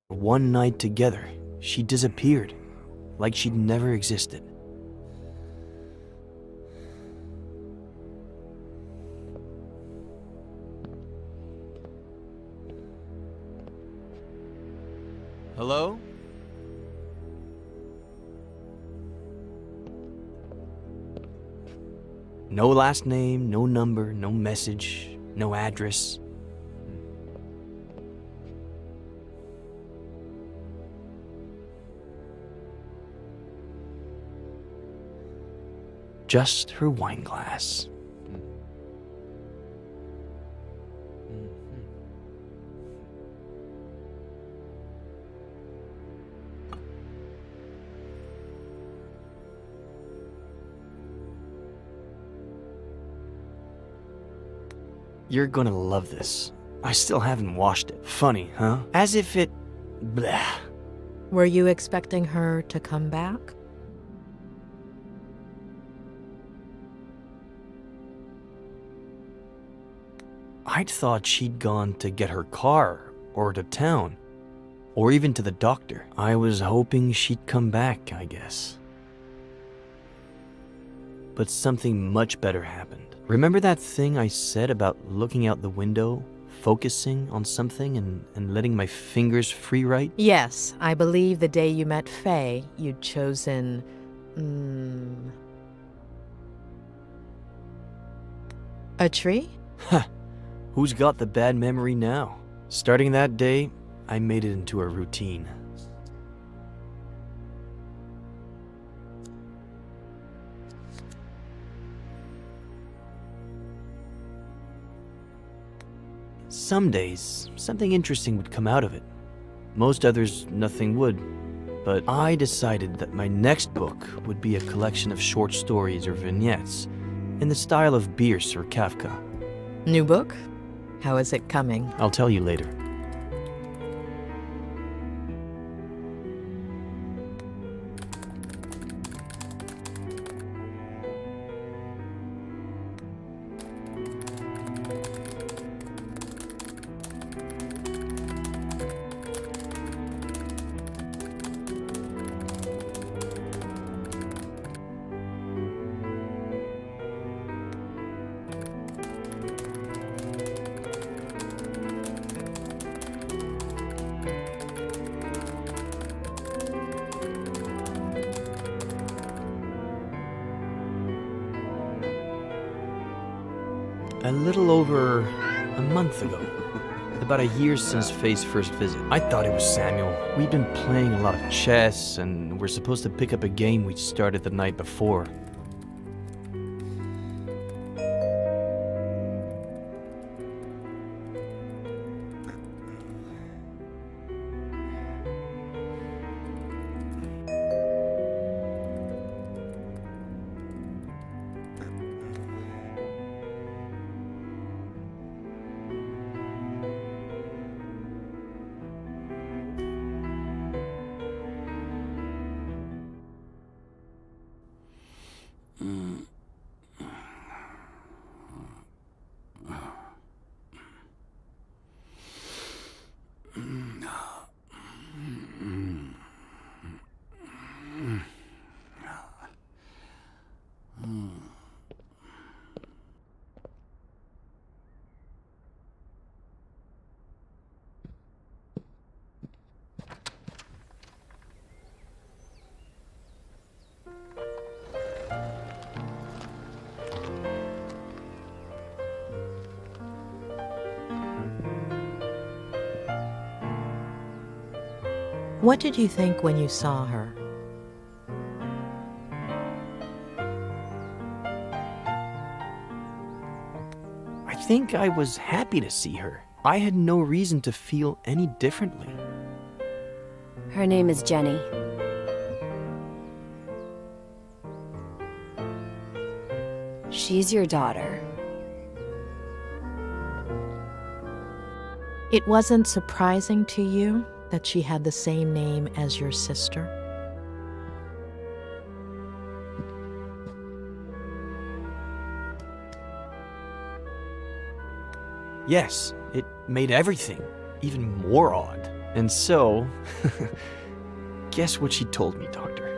One night together, she disappeared, like she'd never existed. Hello? No last name, no number, no message, no address. Just her wine glass. You're gonna love this. I still haven't washed it. Funny, huh? As if it... blah. Were you expecting her to come back? I'd thought she'd gone to get her car, or to town, or even to the doctor. I was hoping she'd come back, I guess. But something much better happened. Remember that thing I said about looking out the window, focusing on something and letting my fingers free write? Yes, I believe the day you met Faye, you'd chosen... a tree? Ha! Who's got the bad memory now? Starting that day, I made it into a routine. Some days, something interesting would come out of it. Most others, nothing would. But I decided that my next book would be a collection of short stories or vignettes in the style of Bierce or Kafka. New book? How is it coming? I'll tell you later. A little over a month ago. About a year since Faye's first visit. I thought it was Samuel. We'd been playing a lot of chess, and we're supposed to pick up a game we'd started the night before. What did you think when you saw her? I think I was happy to see her. I had no reason to feel any differently. Her name is Jenny. She's your daughter. It wasn't surprising to you that she had the same name as your sister? Yes, it made everything even more odd. And so, guess what she told me, Doctor?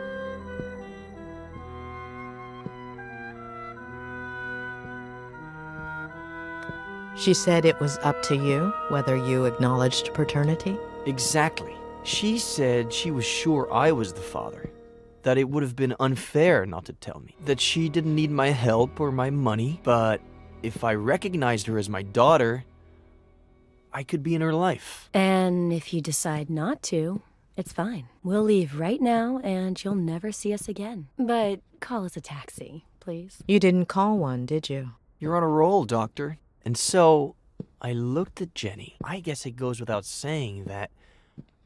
She said it was up to you whether you acknowledged paternity? Exactly. She said she was sure I was the father, that it would have been unfair not to tell me, that she didn't need my help or my money, but if I recognized her as my daughter, I could be in her life. And if you decide not to, it's fine. We'll leave right now and you'll never see us again. But call us a taxi, please. You didn't call one, did you? You're on a roll, Doctor. And so, I looked at Jenny. I guess it goes without saying that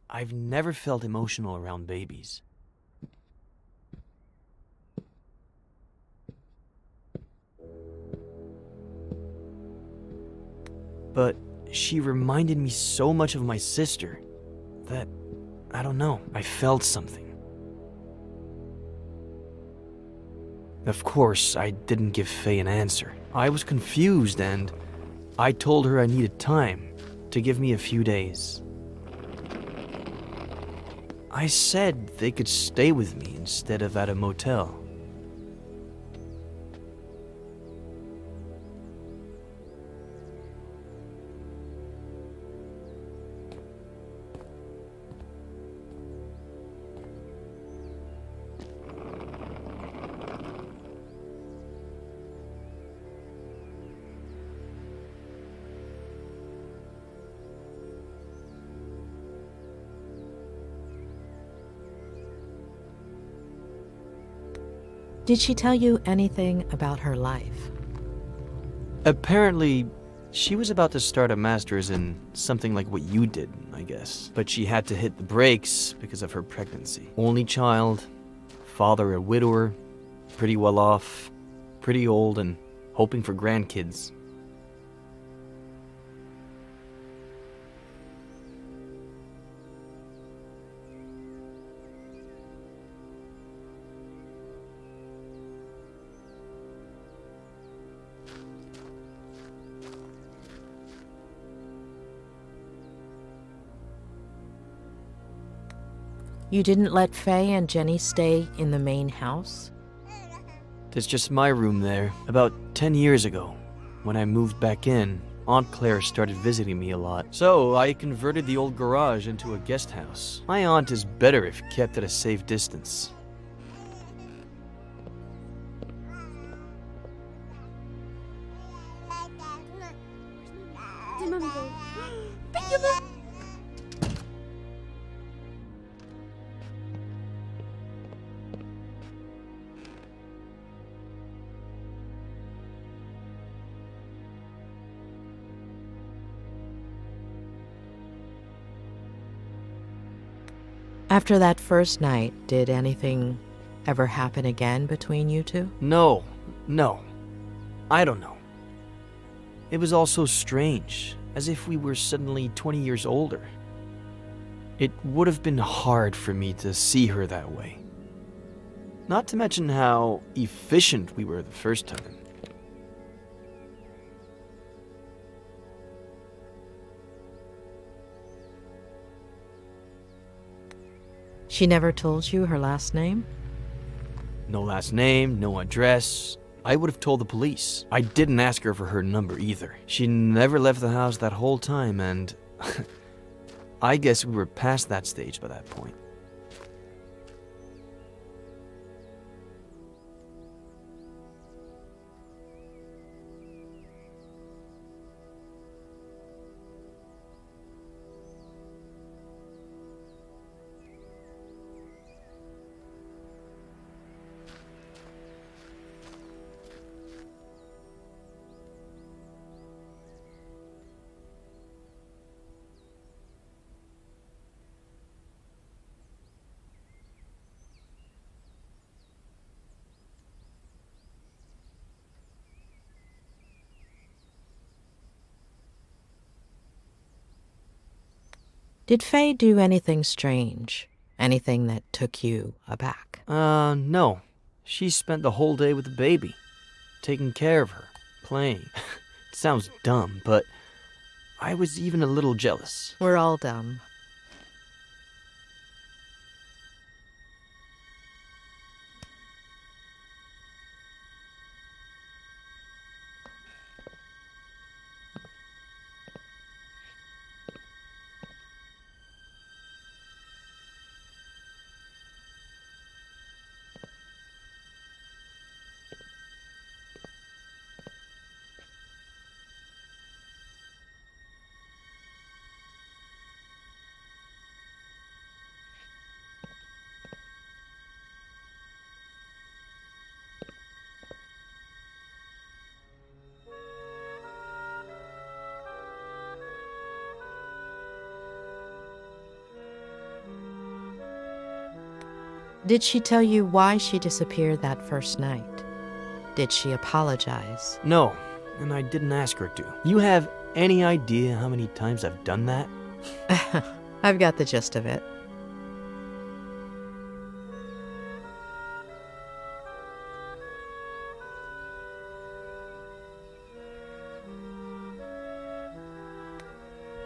I've never felt emotional around babies. But she reminded me so much of my sister that, I don't know, I felt something. Of course, I didn't give Faye an answer. I was confused and I told her I needed time, to give me a few days. I said they could stay with me instead of at a motel. Did she tell you anything about her life? Apparently, she was about to start a master's in something like what you did, I guess. But she had to hit the brakes because of her pregnancy. Only child, father a widower, pretty well off, pretty old, and hoping for grandkids. You didn't let Faye and Jenny stay in the main house? There's just my room there. About 10 years ago, when I moved back in, Aunt Claire started visiting me a lot. So I converted the old garage into a guest house. My aunt is better if kept at a safe distance. After that first night, did anything ever happen again between you two? No. I don't know. It was all so strange, as if we were suddenly 20 years older. It would have been hard for me to see her that way. Not to mention how efficient we were the first time. She never told you her last name? No last name, no address. I would have told the police. I didn't ask her for her number either. She never left the house that whole time, and I guess we were past that stage by that point. Did Faye do anything strange? Anything that took you aback? No. She spent the whole day with the baby, taking care of her, playing. It sounds dumb, but I was even a little jealous. We're all dumb. Did she tell you why she disappeared that first night? Did she apologize? No, and I didn't ask her to. You have any idea how many times I've done that? I've got the gist of it.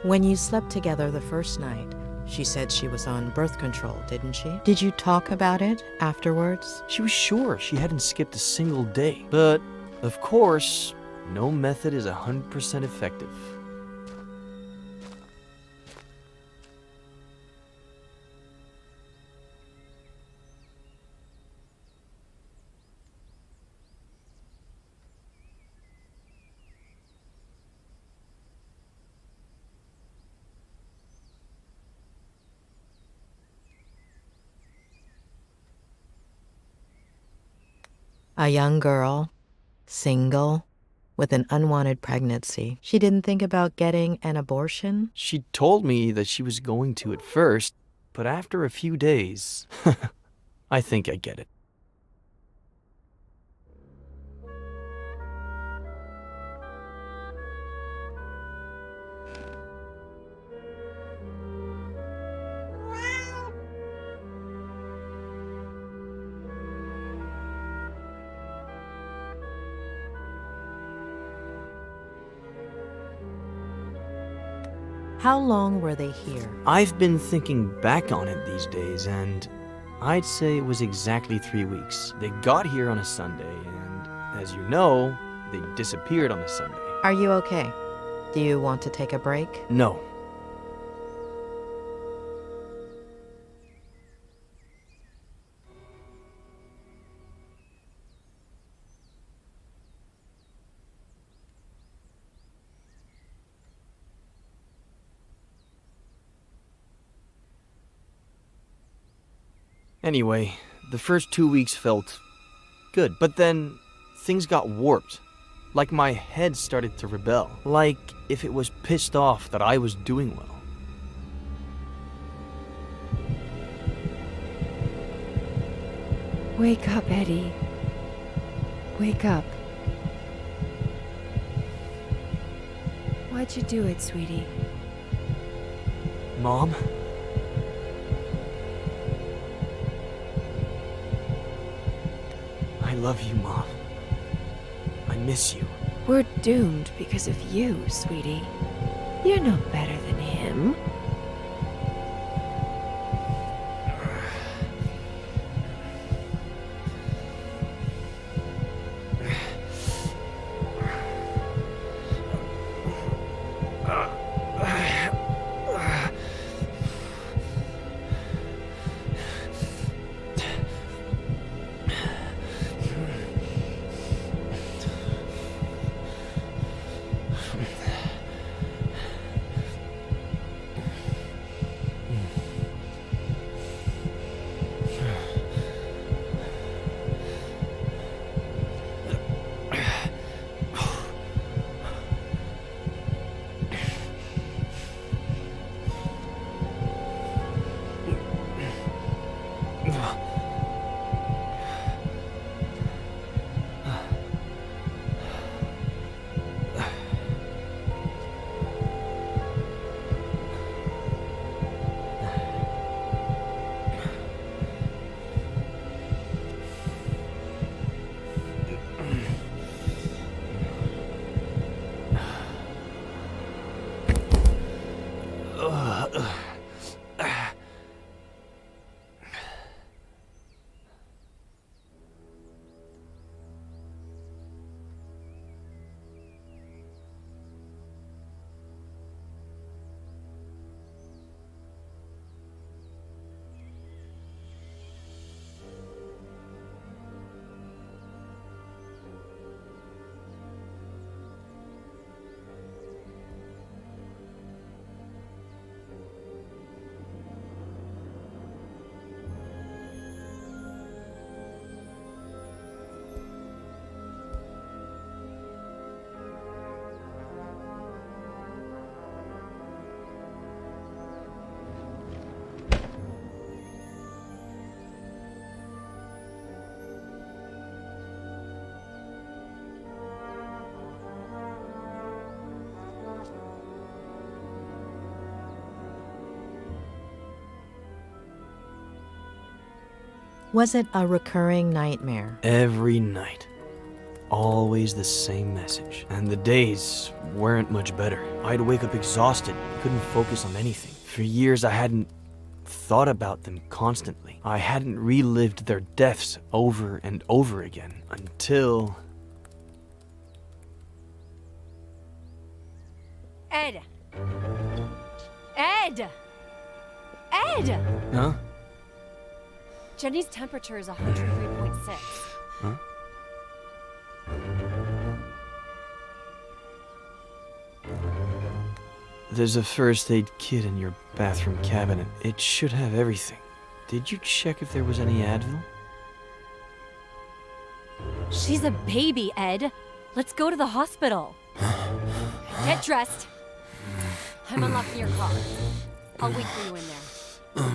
When you slept together the first night, she said she was on birth control, didn't she? Did you talk about it afterwards? She was sure she hadn't skipped a single day. But, of course, no method is 100% effective. A young girl, single, with an unwanted pregnancy. She didn't think about getting an abortion? She told me that she was going to at first, but after a few days, I think I get it. How long were they here? I've been thinking back on it these days, and I'd say it was exactly 3 weeks. They got here on a Sunday, and as you know, they disappeared on a Sunday. Are you okay? Do you want to take a break? No. Anyway, the first 2 weeks felt good, but then things got warped. Like my head started to rebel. Like if it was pissed off that I was doing well. Wake up, Eddie. Wake up. Why'd you do it, sweetie? Mom? I love you, Mom. I miss you. We're doomed because of you, sweetie. You're no better than him. Was it a recurring nightmare? Every night. Always the same message. And the days weren't much better. I'd wake up exhausted, couldn't focus on anything. For years I hadn't thought about them constantly. I hadn't relived their deaths over and over again until... Ed! Ed! Ed! Huh? Jenny's temperature is 103.6. Huh? There's a first aid kit in your bathroom cabinet. It should have everything. Did you check if there was any Advil? She's a baby, Ed. Let's go to the hospital. Get dressed. I'm unlocking your car. I'll wait for you in there.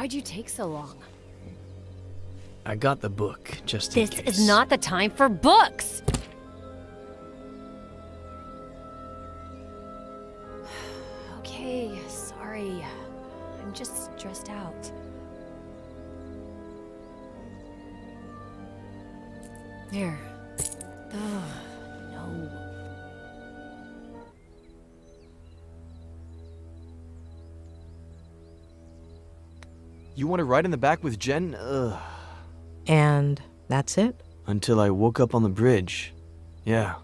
Why'd you take so long? I got the book, just in This case. is not the time for books! Okay, sorry. I'm just stressed out. There. Ugh, no. You want to ride in the back with Jen? Ugh. And that's it? Until I woke up on the bridge. Yeah.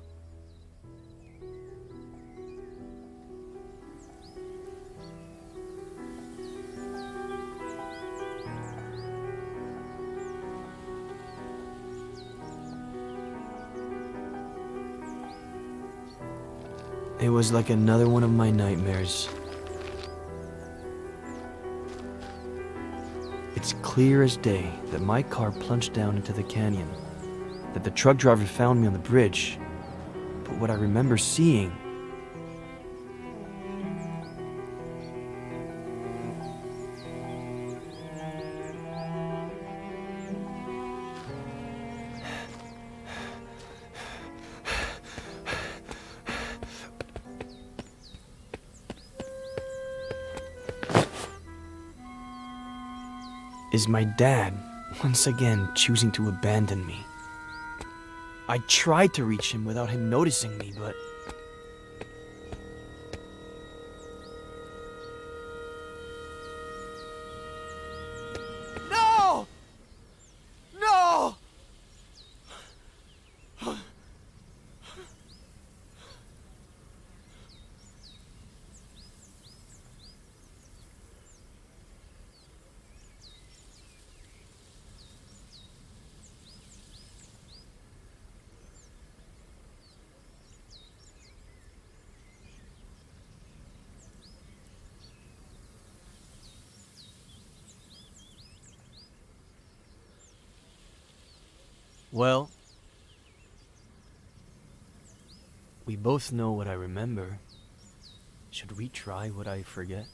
It was like another one of my nightmares. It's clear as day that my car plunged down into the canyon, that the truck driver found me on the bridge. But what I remember seeing... is my dad once again choosing to abandon me. I tried to reach him without him noticing me, but... No! No! Well, we both know what I remember. Should we try what I forget?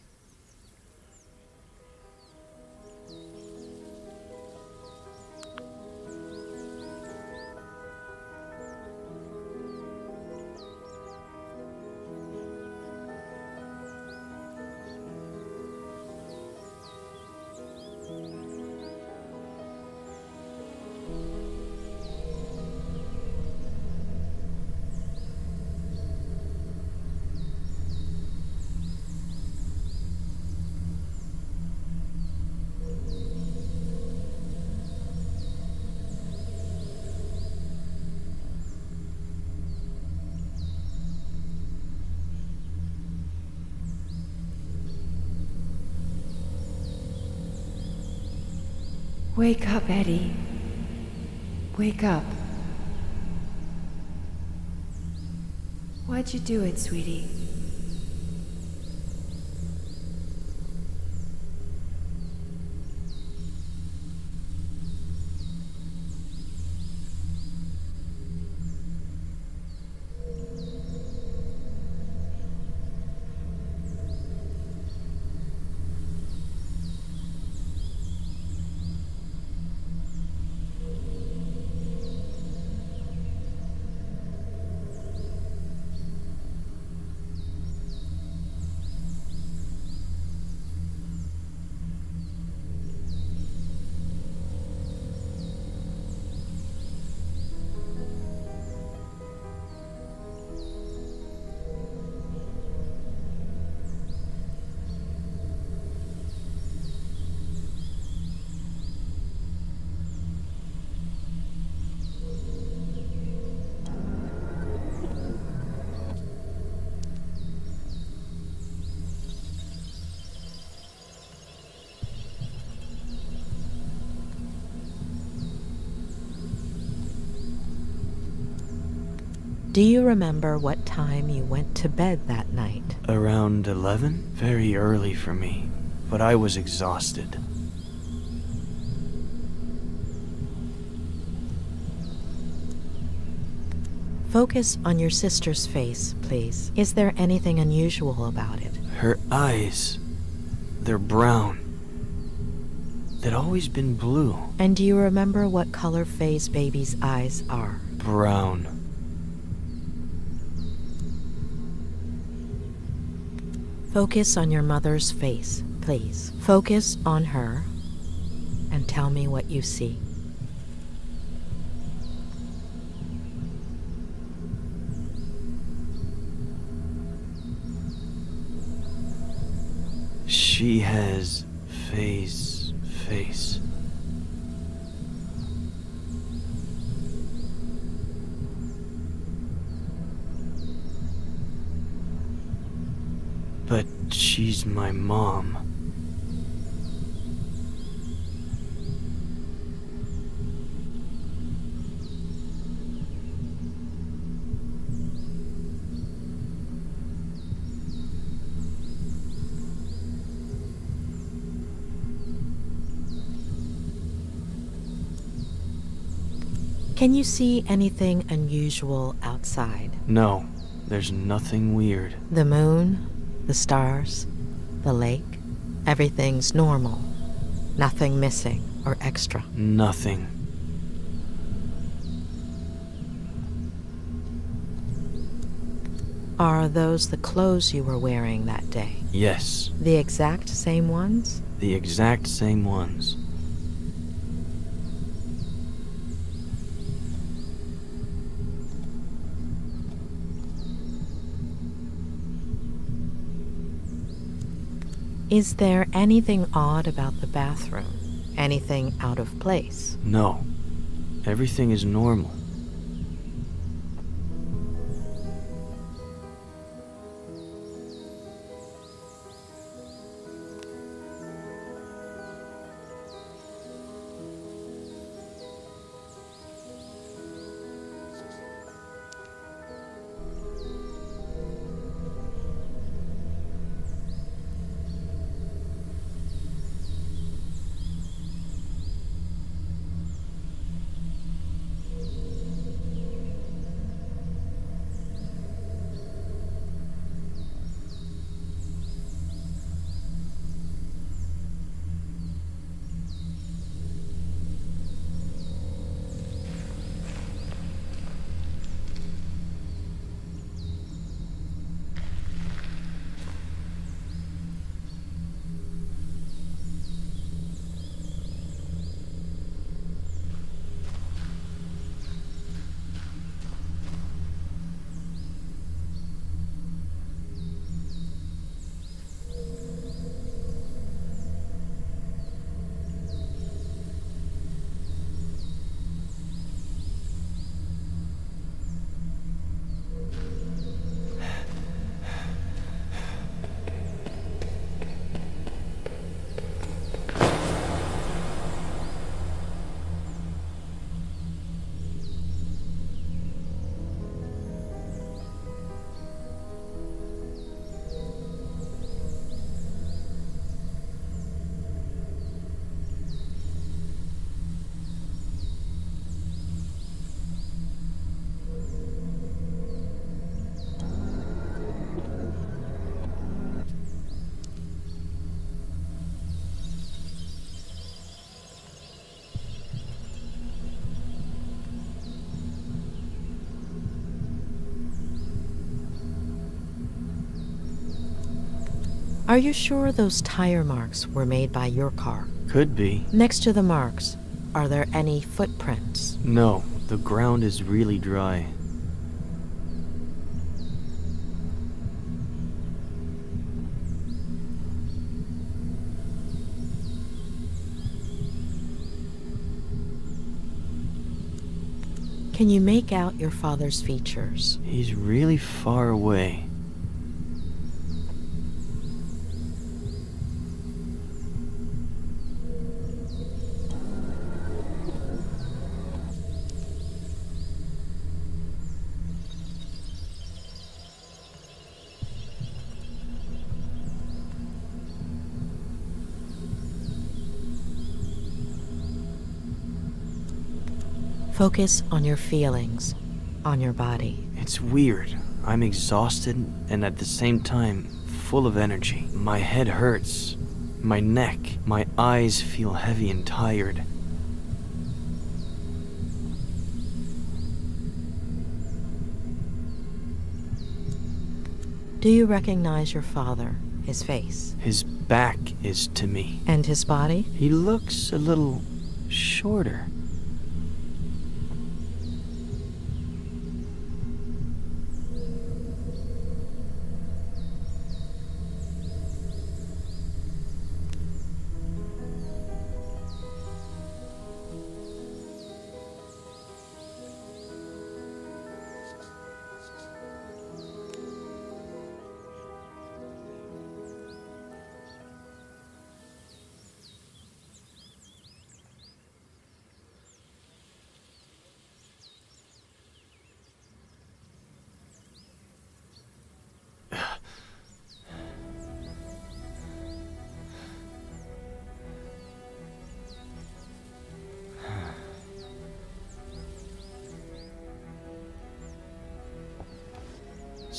Wake up, Eddie. Wake up. Why'd you do it, sweetie? Do you remember what time you went to bed that night? Around 11? Very early for me, but I was exhausted. Focus on your sister's face, please. Is there anything unusual about it? Her eyes, they're brown. They'd always been blue. And do you remember what color Faye's baby's eyes are? Brown. Focus on your mother's face, please. Focus on her and tell me what you see. She has Faye's face. But she's my mom. Can you see anything unusual outside? No, there's nothing weird. The moon, the stars, the lake, everything's normal. Nothing missing or extra. Nothing. Are those the clothes you were wearing that day? Yes, The exact same ones? the exact same ones. Is there anything odd about the bathroom? Anything out of place? No, everything is normal. Are you sure those tire marks were made by your car? Could be. Next to the marks, are there any footprints? No, the ground is really dry. Can you make out your father's features? He's really far away. Focus on your feelings, on your body. It's weird. I'm exhausted and at the same time full of energy. My head hurts. My neck, my eyes feel heavy and tired. Do you recognize your father, his face? His back is to me. And his body? He looks a little shorter.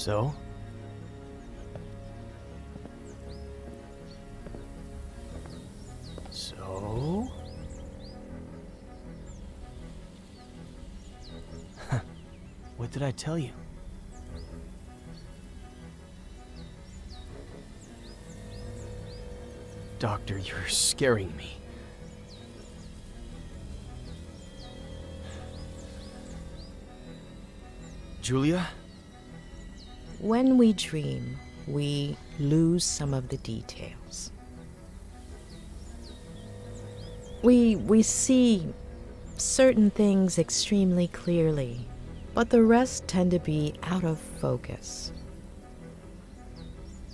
So? So? What did I tell you? Doctor, you're scaring me. Julia? When we dream, we lose some of the details. We see certain things extremely clearly, but the rest tend to be out of focus.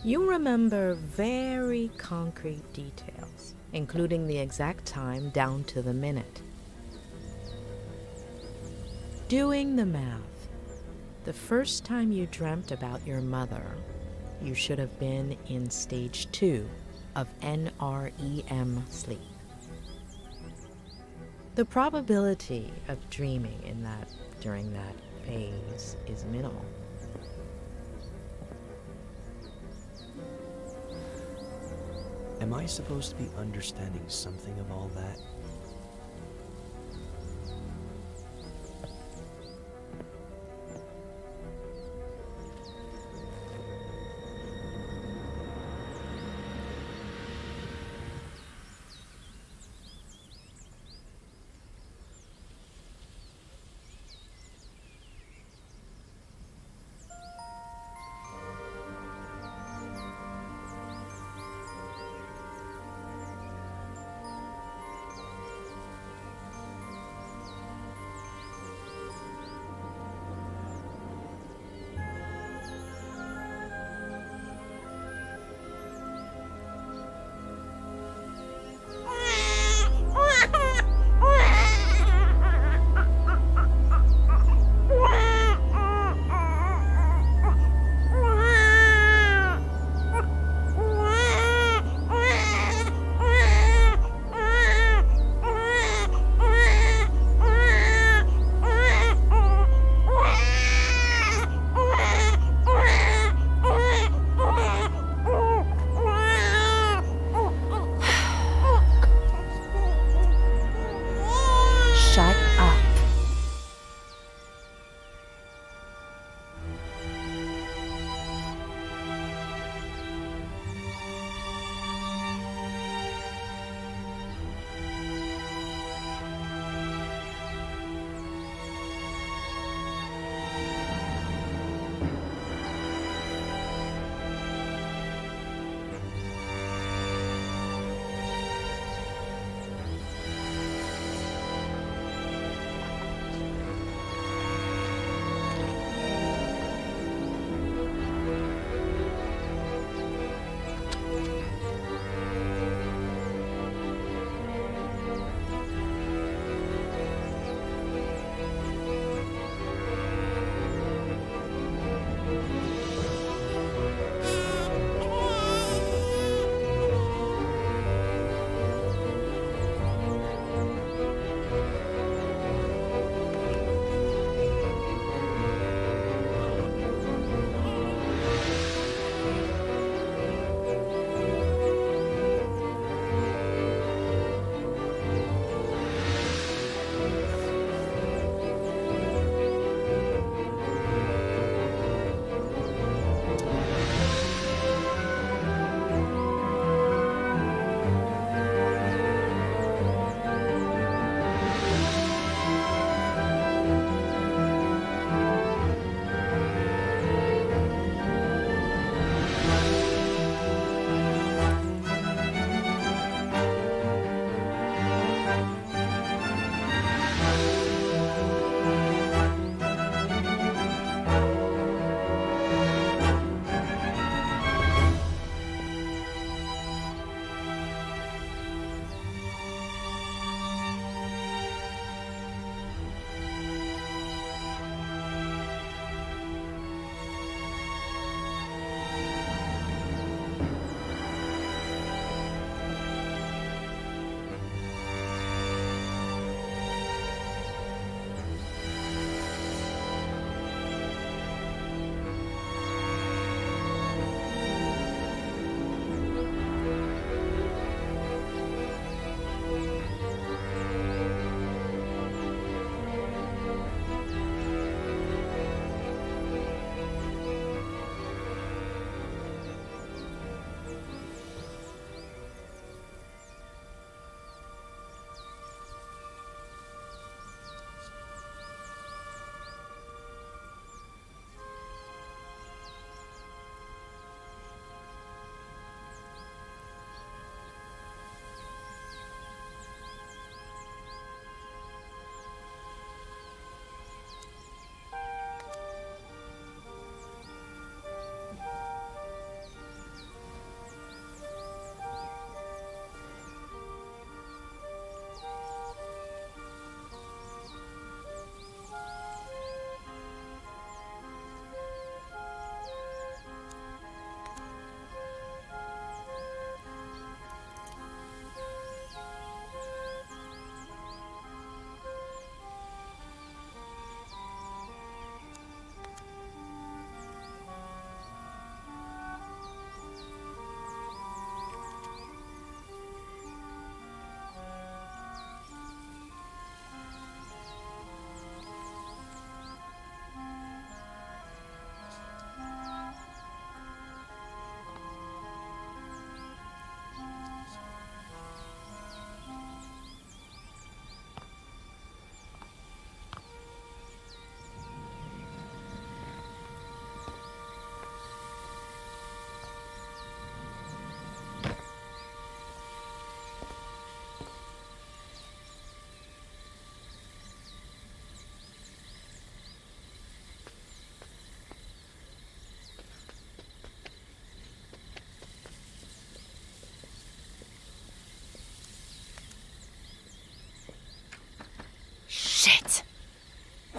You remember very concrete details, including the exact time down to the minute. Doing the math, the first time you dreamt about your mother, you should have been in stage 2 of NREM sleep. The probability of dreaming during that phase is minimal. Am I supposed to be understanding something of all that?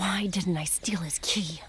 Why didn't I steal his key?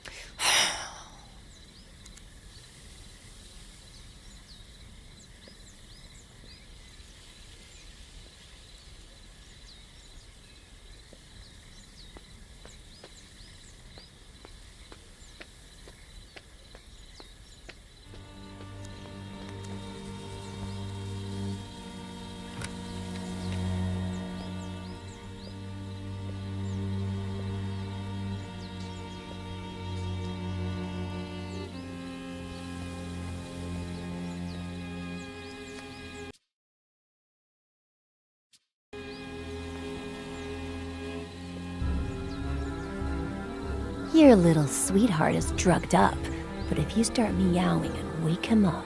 Your little sweetheart is drugged up, but if you start meowing and wake him up...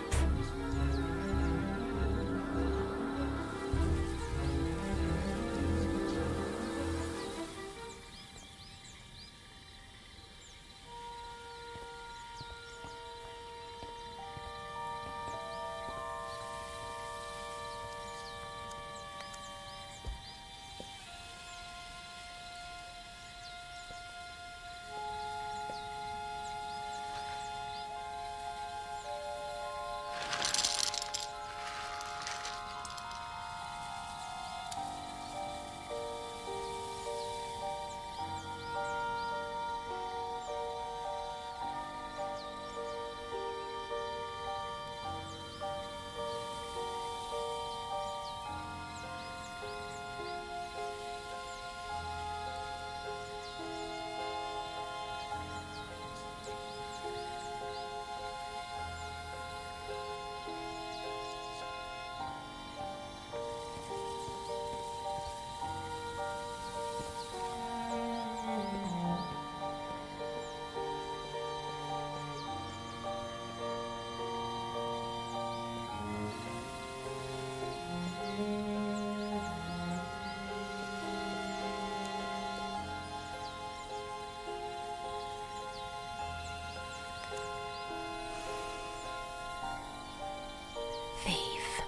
Faith.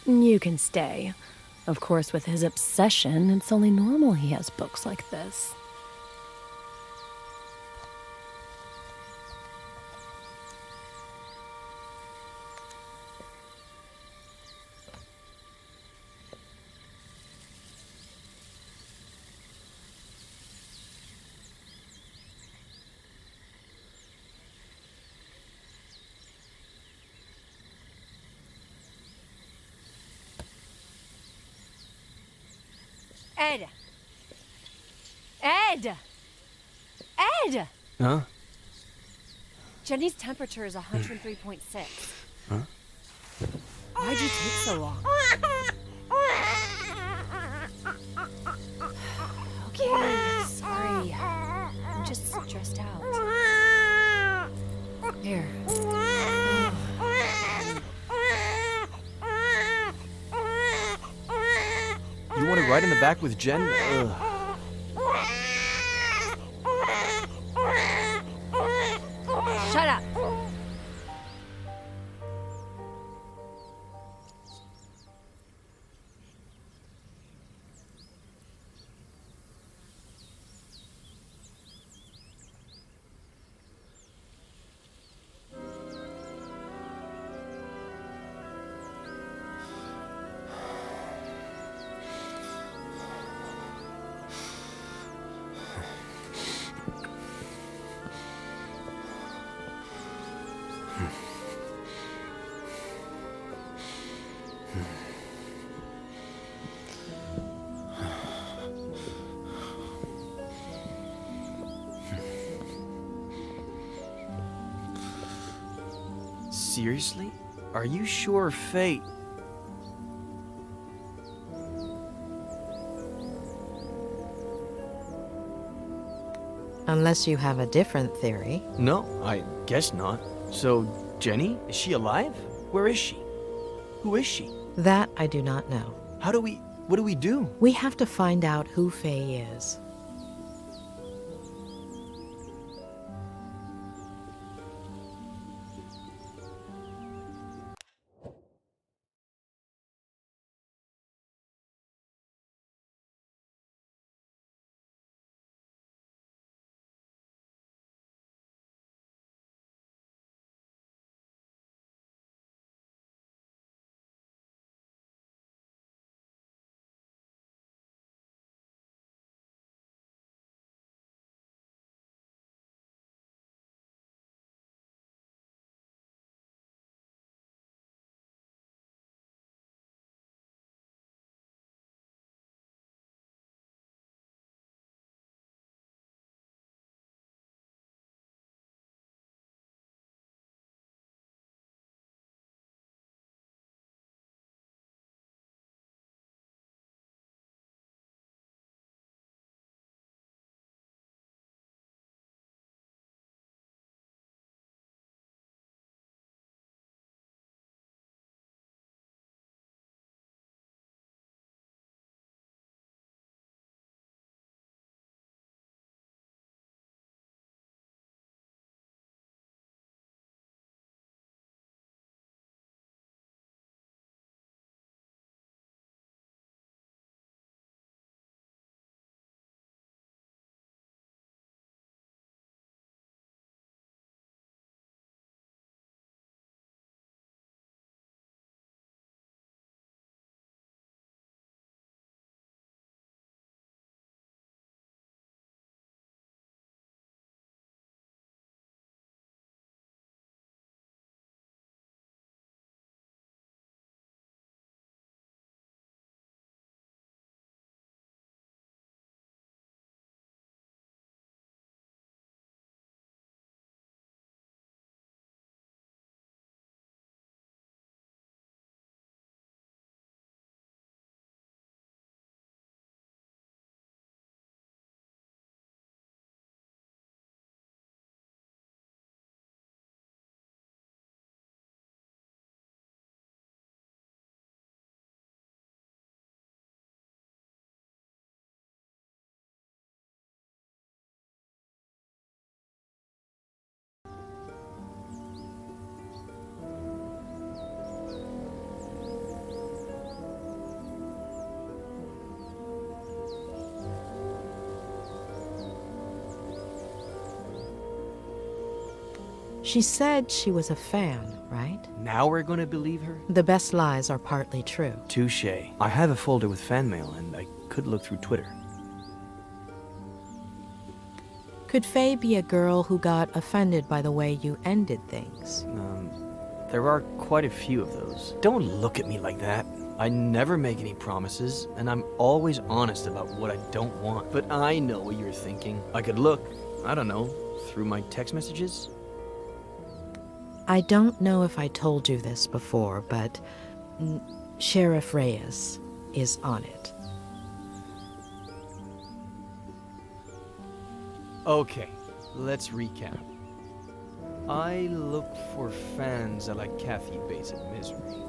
You can stay. Of course, with his obsession, it's only normal he has books like this. Ed! Ed! Ed! Huh? Jenny's temperature is 103.6. Huh? Why'd you take so long? Okay, sorry. I'm just stressed out. Here. You want to ride in the back with Jen? Ugh. Shut up! Seriously? Are you sure fate... Unless you have a different theory. No, I guess not. So, Jenny? Is she alive? Where is she? Who is she? That I do not know. What do we do? We have to find out who Faye is. She said she was a fan, right? Now we're gonna believe her? The best lies are partly true. Touche. I have a folder with fan mail, and I could look through Twitter. Could Faye be a girl who got offended by the way you ended things? There are quite a few of those. Don't look at me like that. I never make any promises, and I'm always honest about what I don't want. But I know what you're thinking. I could look, I don't know, through my text messages? I don't know if I told you this before, but Sheriff Reyes is on it. Okay, let's recap. I look for fans a la Kathy Bates at Misery.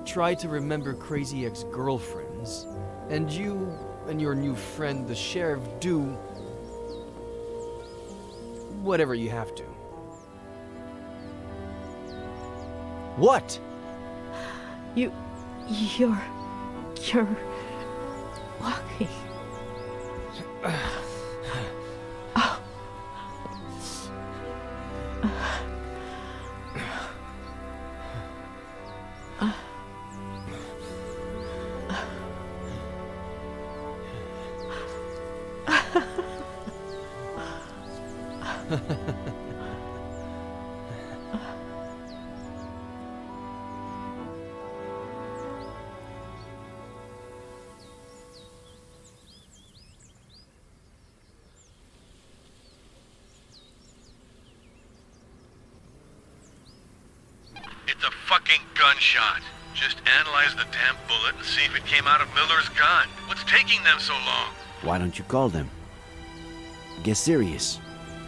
Try to remember crazy ex-girlfriends. And you and your new friend, the sheriff, do whatever you have to. What? You're walking. It's a fucking gunshot. Just analyze the damn bullet and see if it came out of Miller's gun. What's taking them so long? Why don't you call them? Get serious.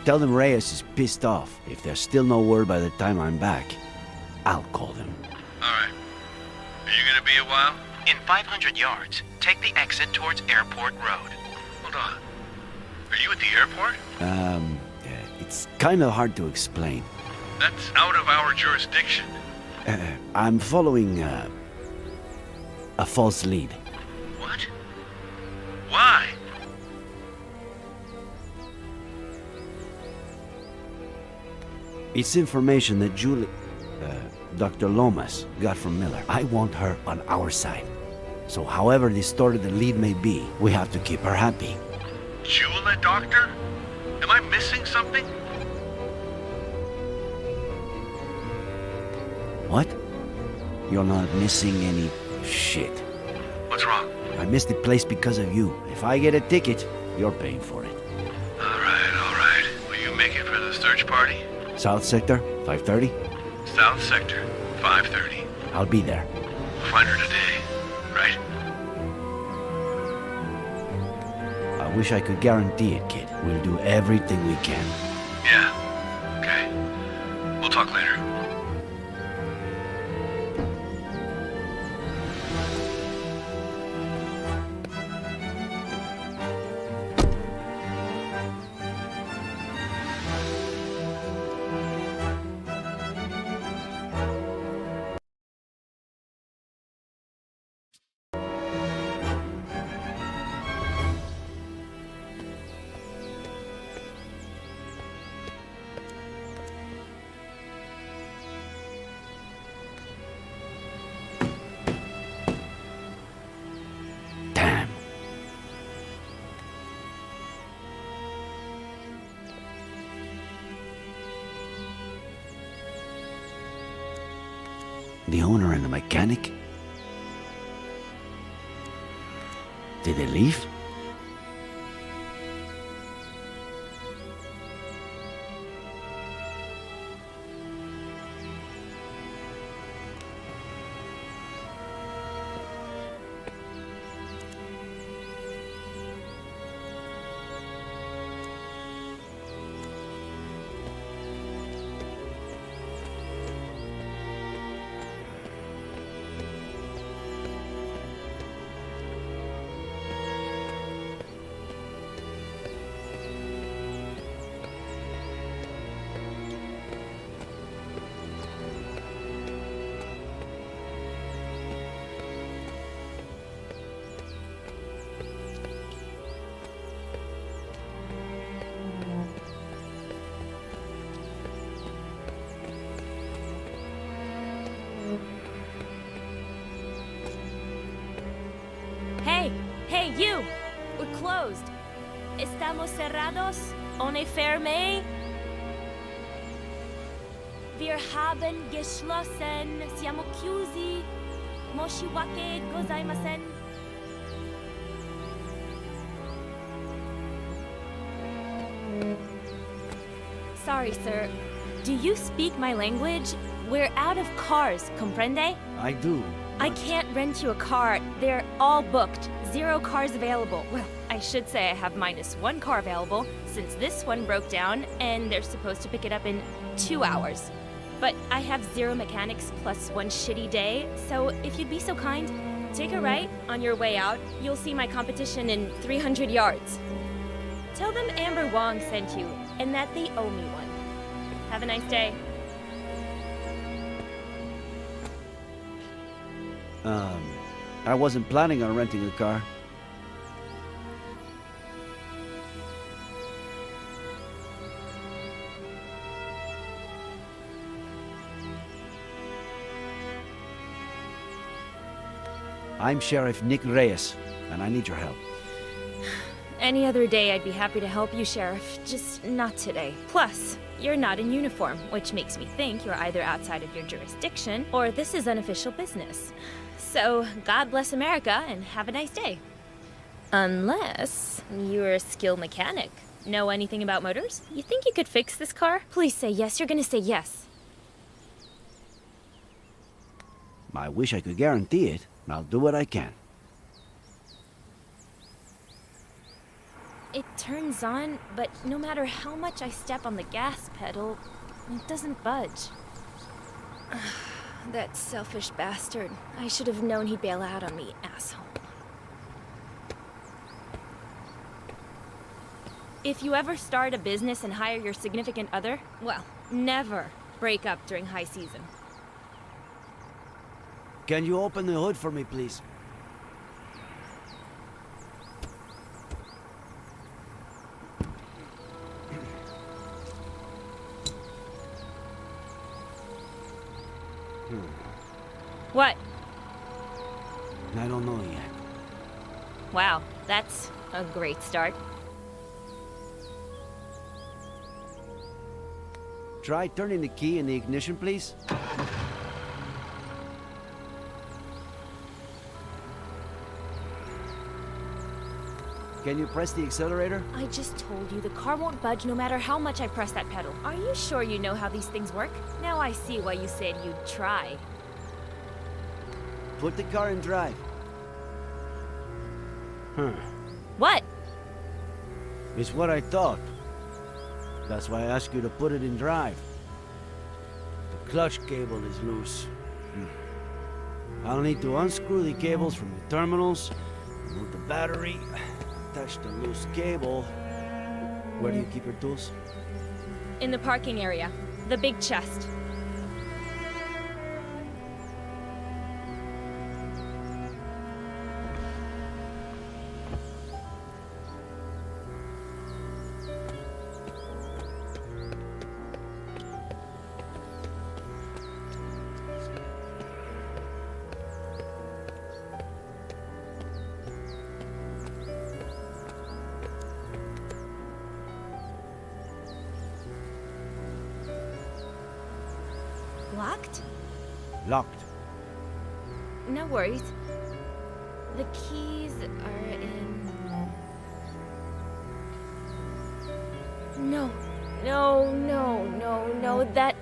Tell them Reyes is pissed off. If there's still no word by the time I'm back, I'll call them. Alright. Are you gonna be a while? In 500 yards, take the exit towards Airport Road. Hold on. Are you at the airport? It's kind of hard to explain. That's out of our jurisdiction. I'm following, a false lead. What? Why? It's information that Dr. Lomas got from Miller. I want her on our side. So however distorted the lead may be, we have to keep her happy. Jewel a doctor? Am I missing something? What? You're not missing any shit. What's wrong? I missed the place because of you. If I get a ticket, you're paying for it. Alright. Will you make it for the search party? South Sector, 5:30? South Sector, 5:30. I'll be there. We'll find her today, right? I wish I could guarantee it, kid. We'll do everything we can. Yeah. Okay. We'll talk later. Damn. The owner and the mechanic? Did they leave? you! We're closed. Estamos cerrados? Ohne ferme? Wir haben geschlossen. Siamo chiusi. Moshiwake gozaimasen. Sorry, sir. Do you speak my language? We're out of cars, comprende? I do. I can't rent you a car. They're all booked. 0 cars available. Well, I should say I have -1 car available, since this one broke down, and they're supposed to pick it up in 2 hours. But I have 0 mechanics plus 1 shitty day, so if you'd be so kind, take a right on your way out. You'll see my competition in 300 yards. Tell them Amber Wong sent you, and that they owe me one. Have a nice day. I wasn't planning on renting a car. I'm Sheriff Nick Reyes, and I need your help. Any other day, I'd be happy to help you, Sheriff. Just not today. Plus, you're not in uniform, which makes me think you're either outside of your jurisdiction, or this is unofficial business. So, God bless America, and have a nice day. Unless you're a skilled mechanic. Know anything about motors? You think you could fix this car? Please say yes. You're gonna say yes. I wish I could guarantee it, and I'll do what I can. It turns on, but no matter how much I step on the gas pedal, it doesn't budge. That selfish bastard. I should have known he'd bail out on me, asshole. If you ever start a business and hire your significant other, well, never break up during high season. Can you open the hood for me, please? What? I don't know yet. Wow, that's a great start. Try turning the key in the ignition, please. Can you press the accelerator? I just told you the car won't budge no matter how much I press that pedal. Are you sure you know how these things work? Now I see why you said you'd try. Put the car in drive. What? It's what I thought. That's why I asked you to put it in drive. The clutch cable is loose. I'll need to unscrew the cables from the terminals, remove the battery, attach the loose cable. Where do you keep your tools? In the parking area. The big chest. Locked? Locked. No worries. The keys are in... No. No. That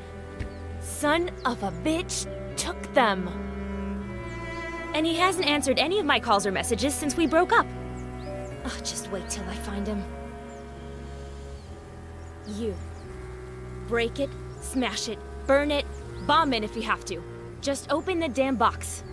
son of a bitch took them. And he hasn't answered any of my calls or messages since we broke up. Oh, just wait till I find him. You. Break it, smash it, burn it, bomb it if you have to. Just open the damn box.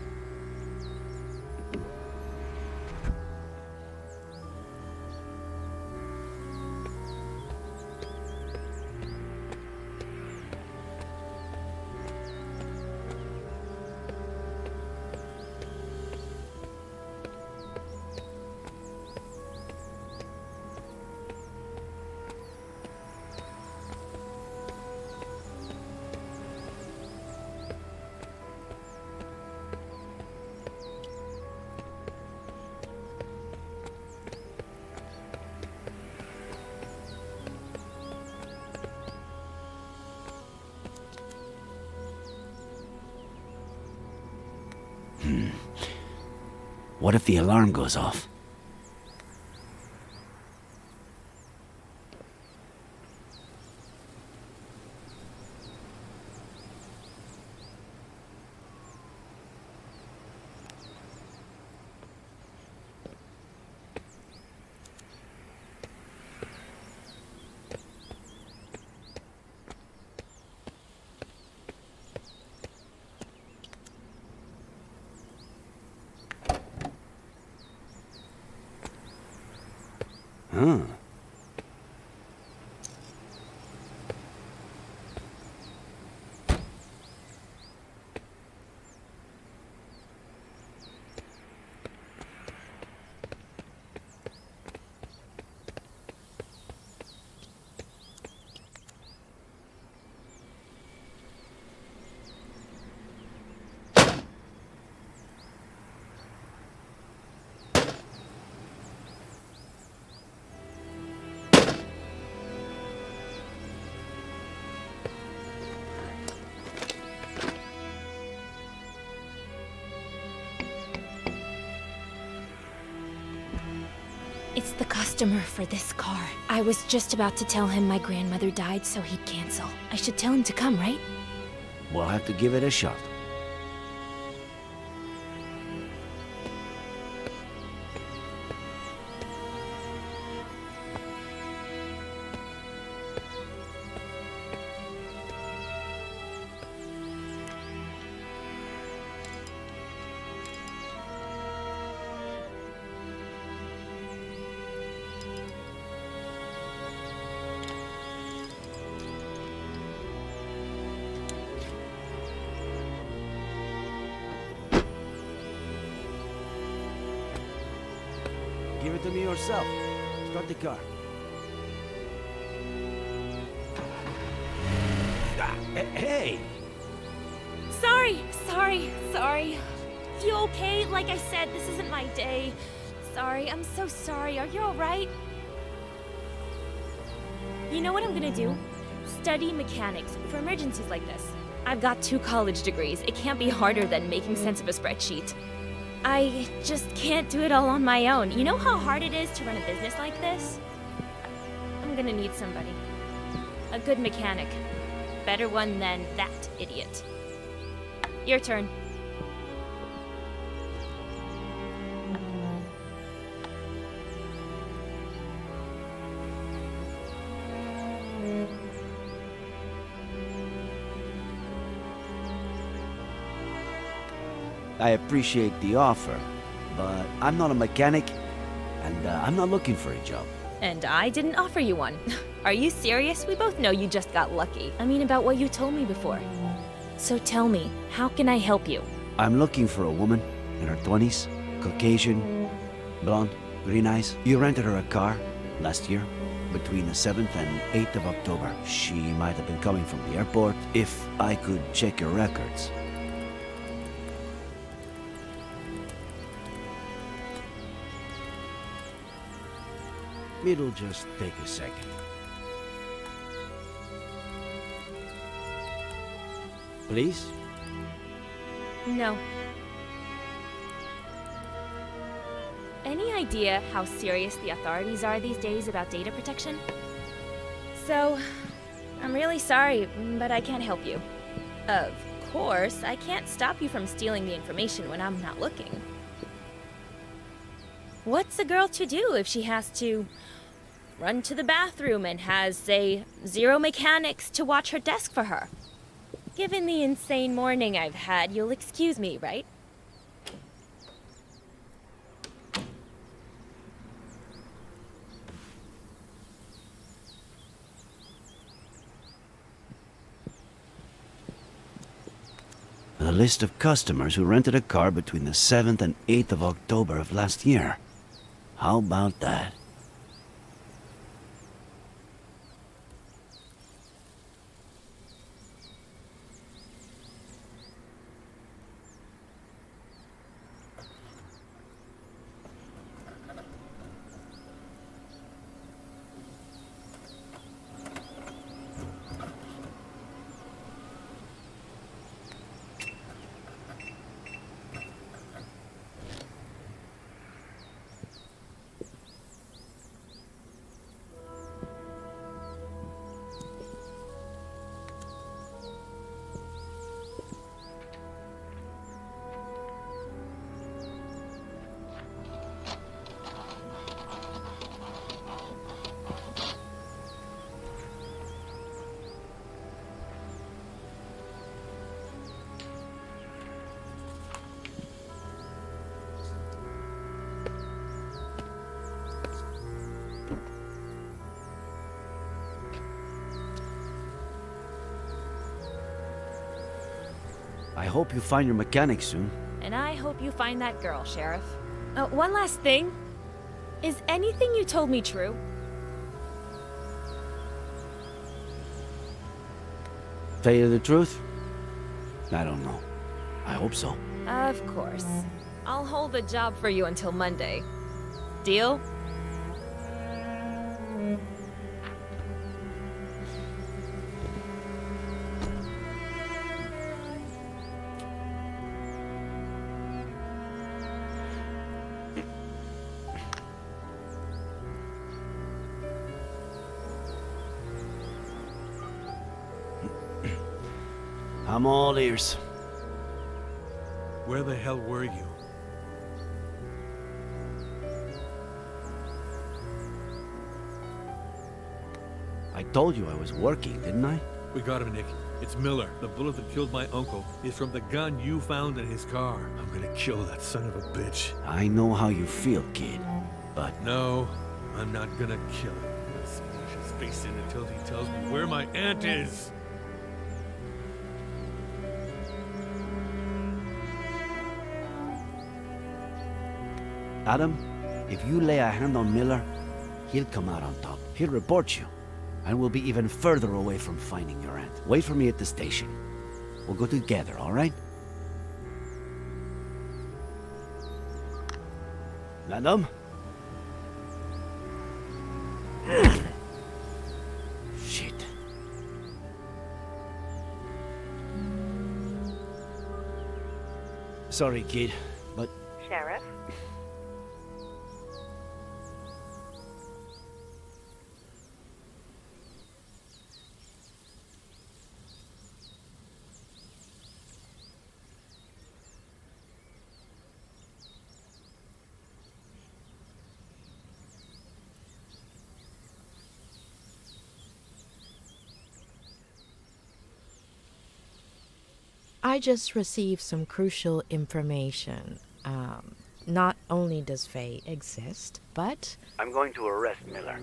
What if the alarm goes off? Huh. It's the customer for this car. I was just about to tell him my grandmother died, so he'd cancel. I should tell him to come, right? We'll have to give it a shot. Give it to me yourself. Start the car. Hey! Sorry. You okay? Like I said, this isn't my day. Sorry, I'm so sorry. Are you alright? You know what I'm gonna do? Study mechanics for emergencies like this. I've got 2 college degrees. It can't be harder than making sense of a spreadsheet. I just can't do it all on my own. You know how hard it is to run a business like this? I'm gonna need somebody. A good mechanic. Better one than that idiot. Your turn. I appreciate the offer, but I'm not a mechanic, and I'm not looking for a job. And I didn't offer you one. Are you serious? We both know you just got lucky. I mean, about what you told me before. So tell me, how can I help you? I'm looking for a woman in her 20s, Caucasian, blonde, green eyes. You rented her a car last year, between the 7th and 8th of October. She might have been coming from the airport. If I could check your records. It'll just take a second. Please? No. Any idea how serious the authorities are these days about data protection? So, I'm really sorry, but I can't help you. Of course, I can't stop you from stealing the information when I'm not looking. What's a girl to do if she has to run to the bathroom and has, say, 0 mechanics to watch her desk for her? Given the insane morning I've had, you'll excuse me, right? A list of customers who rented a car between the 7th and 8th of October of last year. How about that? I hope you find your mechanic soon. And I hope you find that girl, Sheriff. One last thing. Is anything you told me true? Tell you the truth? I don't know. I hope so. Of course. I'll hold the job for you until Monday. Deal? I'm all ears. Where the hell were you? I told you I was working, didn't I? We got him, Nick. It's Miller. The bullet that killed my uncle is from the gun you found in his car. I'm gonna kill that son of a bitch. I know how you feel, kid. But No, I'm not gonna kill him. I'm gonna smash his face in until he tells me where my aunt is. Adam, if you lay a hand on Miller, he'll come out on top. He'll report you. And we'll be even further away from finding your aunt. Wait for me at the station. We'll go together, all right? Madam? Shit. Sorry, kid, but... Sheriff? I just received some crucial information. Not only does Faye exist, but... I'm going to arrest Miller.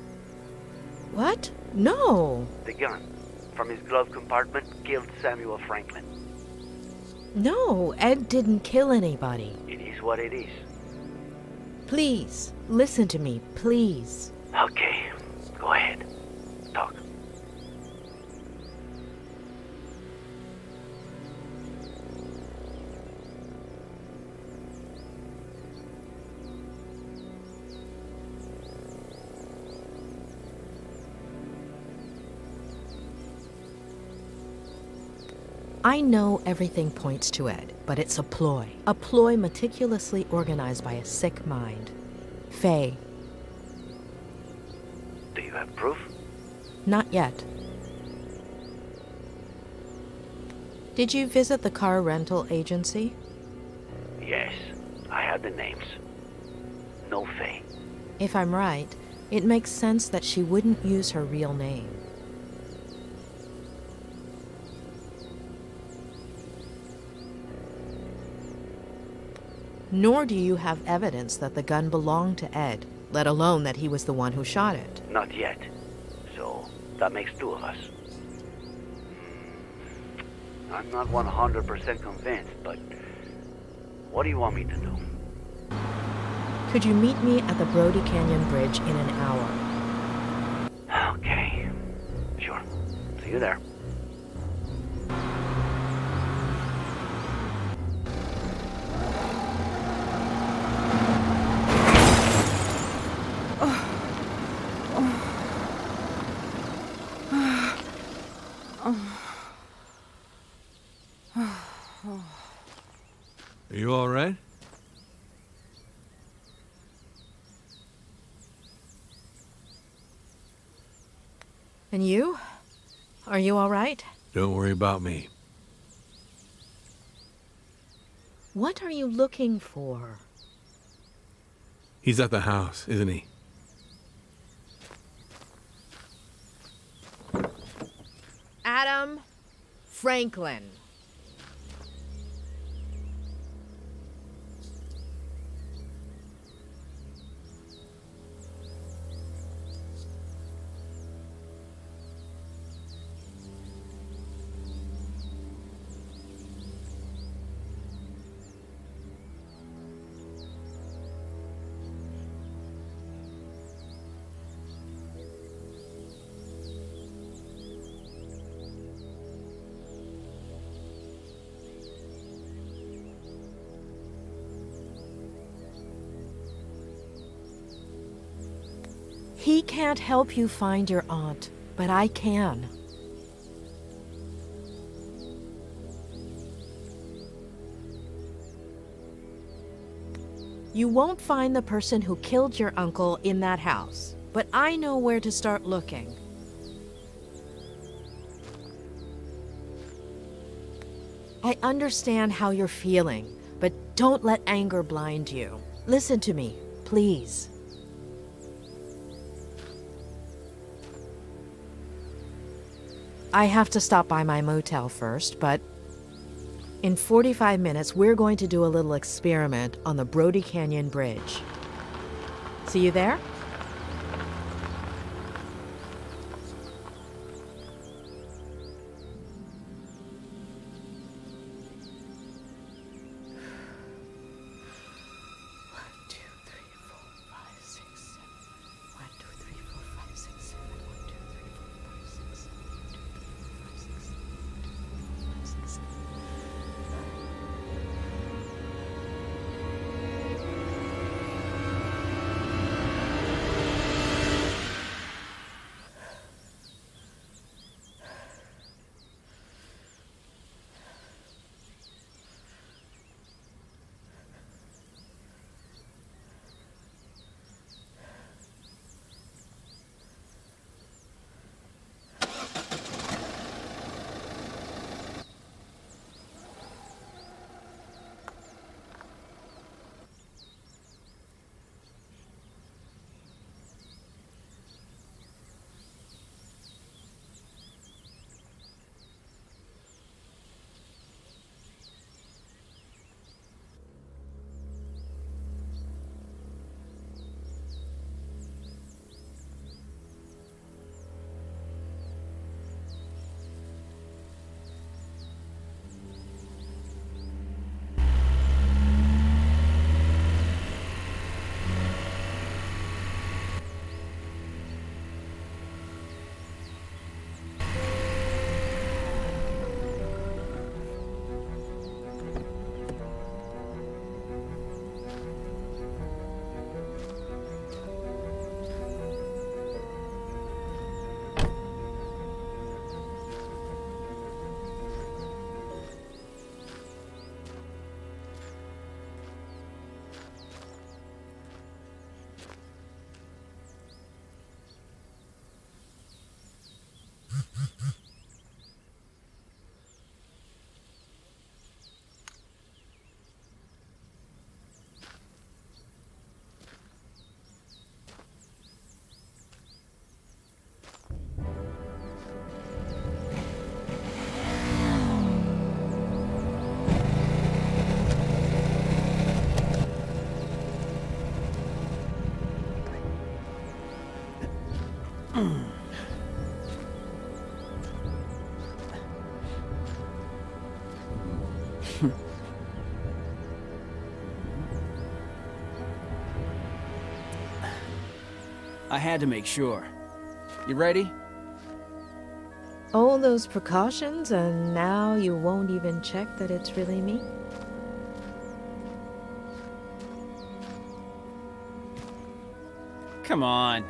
What? No! The gun from his glove compartment killed Samuel Franklin. No, Ed didn't kill anybody. It is what it is. Please, listen to me, please. Okay, go ahead. Talk. I know everything points to Ed, but it's a ploy. A ploy meticulously organized by a sick mind. Faye. Do you have proof? Not yet. Did you visit the car rental agency? Yes, I have the names. No Faye. If I'm right, it makes sense that she wouldn't use her real name. Nor do you have evidence that the gun belonged to Ed, let alone that he was the one who shot it. Not yet. So, that makes two of us. I'm not 100% convinced, but what do you want me to do? Could you meet me at the Brody Canyon Bridge in an hour? Okay. Sure. See you there. Are you all right? And you? Are you all right? Don't worry about me. What are you looking for? He's at the house, isn't he? Adam Franklin. He can't help you find your aunt, but I can. You won't find the person who killed your uncle in that house, but I know where to start looking. I understand how you're feeling, but don't let anger blind you. Listen to me, please. I have to stop by my motel first, but in 45 minutes, we're going to do a little experiment on the Brody Canyon Bridge. See you there? I had to make sure. You ready? All those precautions, and now you won't even check that it's really me? Come on.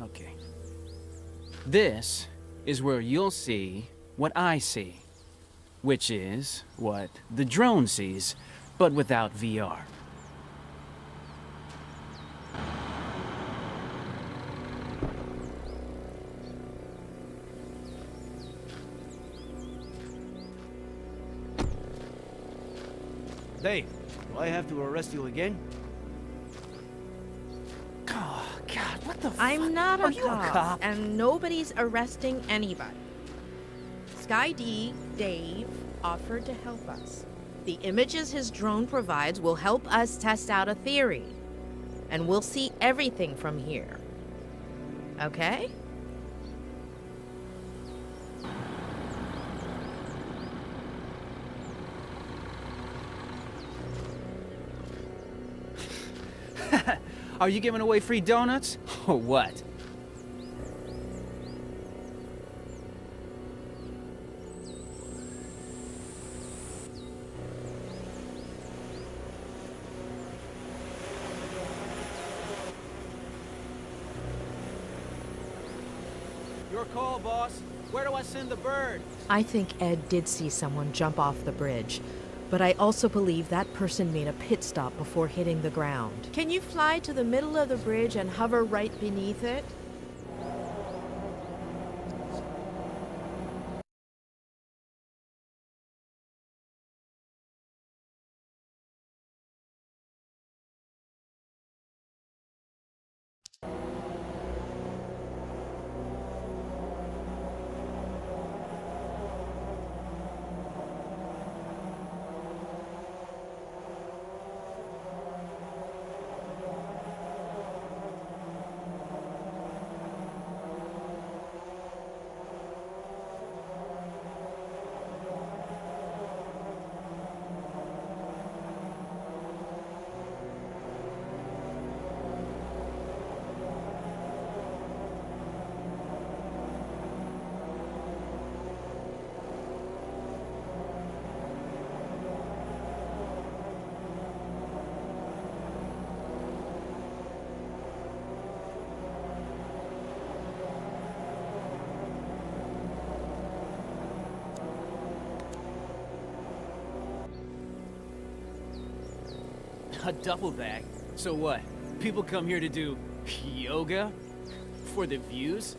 Okay. This is where you'll see what I see, which is what the drone sees, but without VR. Dave, do I have to arrest you again? Oh, God, what the fuck? I'm not Are a you cop, a cop? and nobody's arresting anybody. Sky D, Dave, offered to help us. The images his drone provides will help us test out a theory, and we'll see everything from here. Okay? Are you giving away free donuts? Or what? Your call, boss. Where do I send the bird? I think Ed did see someone jump off the bridge, but I also believe that person made a pit stop before hitting the ground. Can you fly to the middle of the bridge and hover right beneath it? A duffel bag? So what? People come here to do yoga? For the views?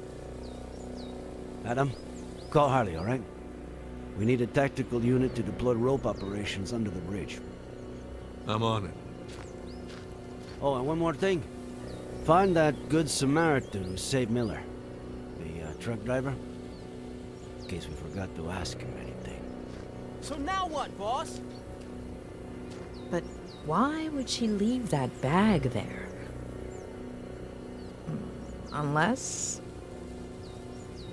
Adam, call Harley, all right? We need a tactical unit to deploy rope operations under the bridge. I'm on it. Oh, and one more thing. Find that good Samaritan who saved Miller. The truck driver. In case we forgot to ask him anything. So now what, boss? But why would she leave that bag there? Unless...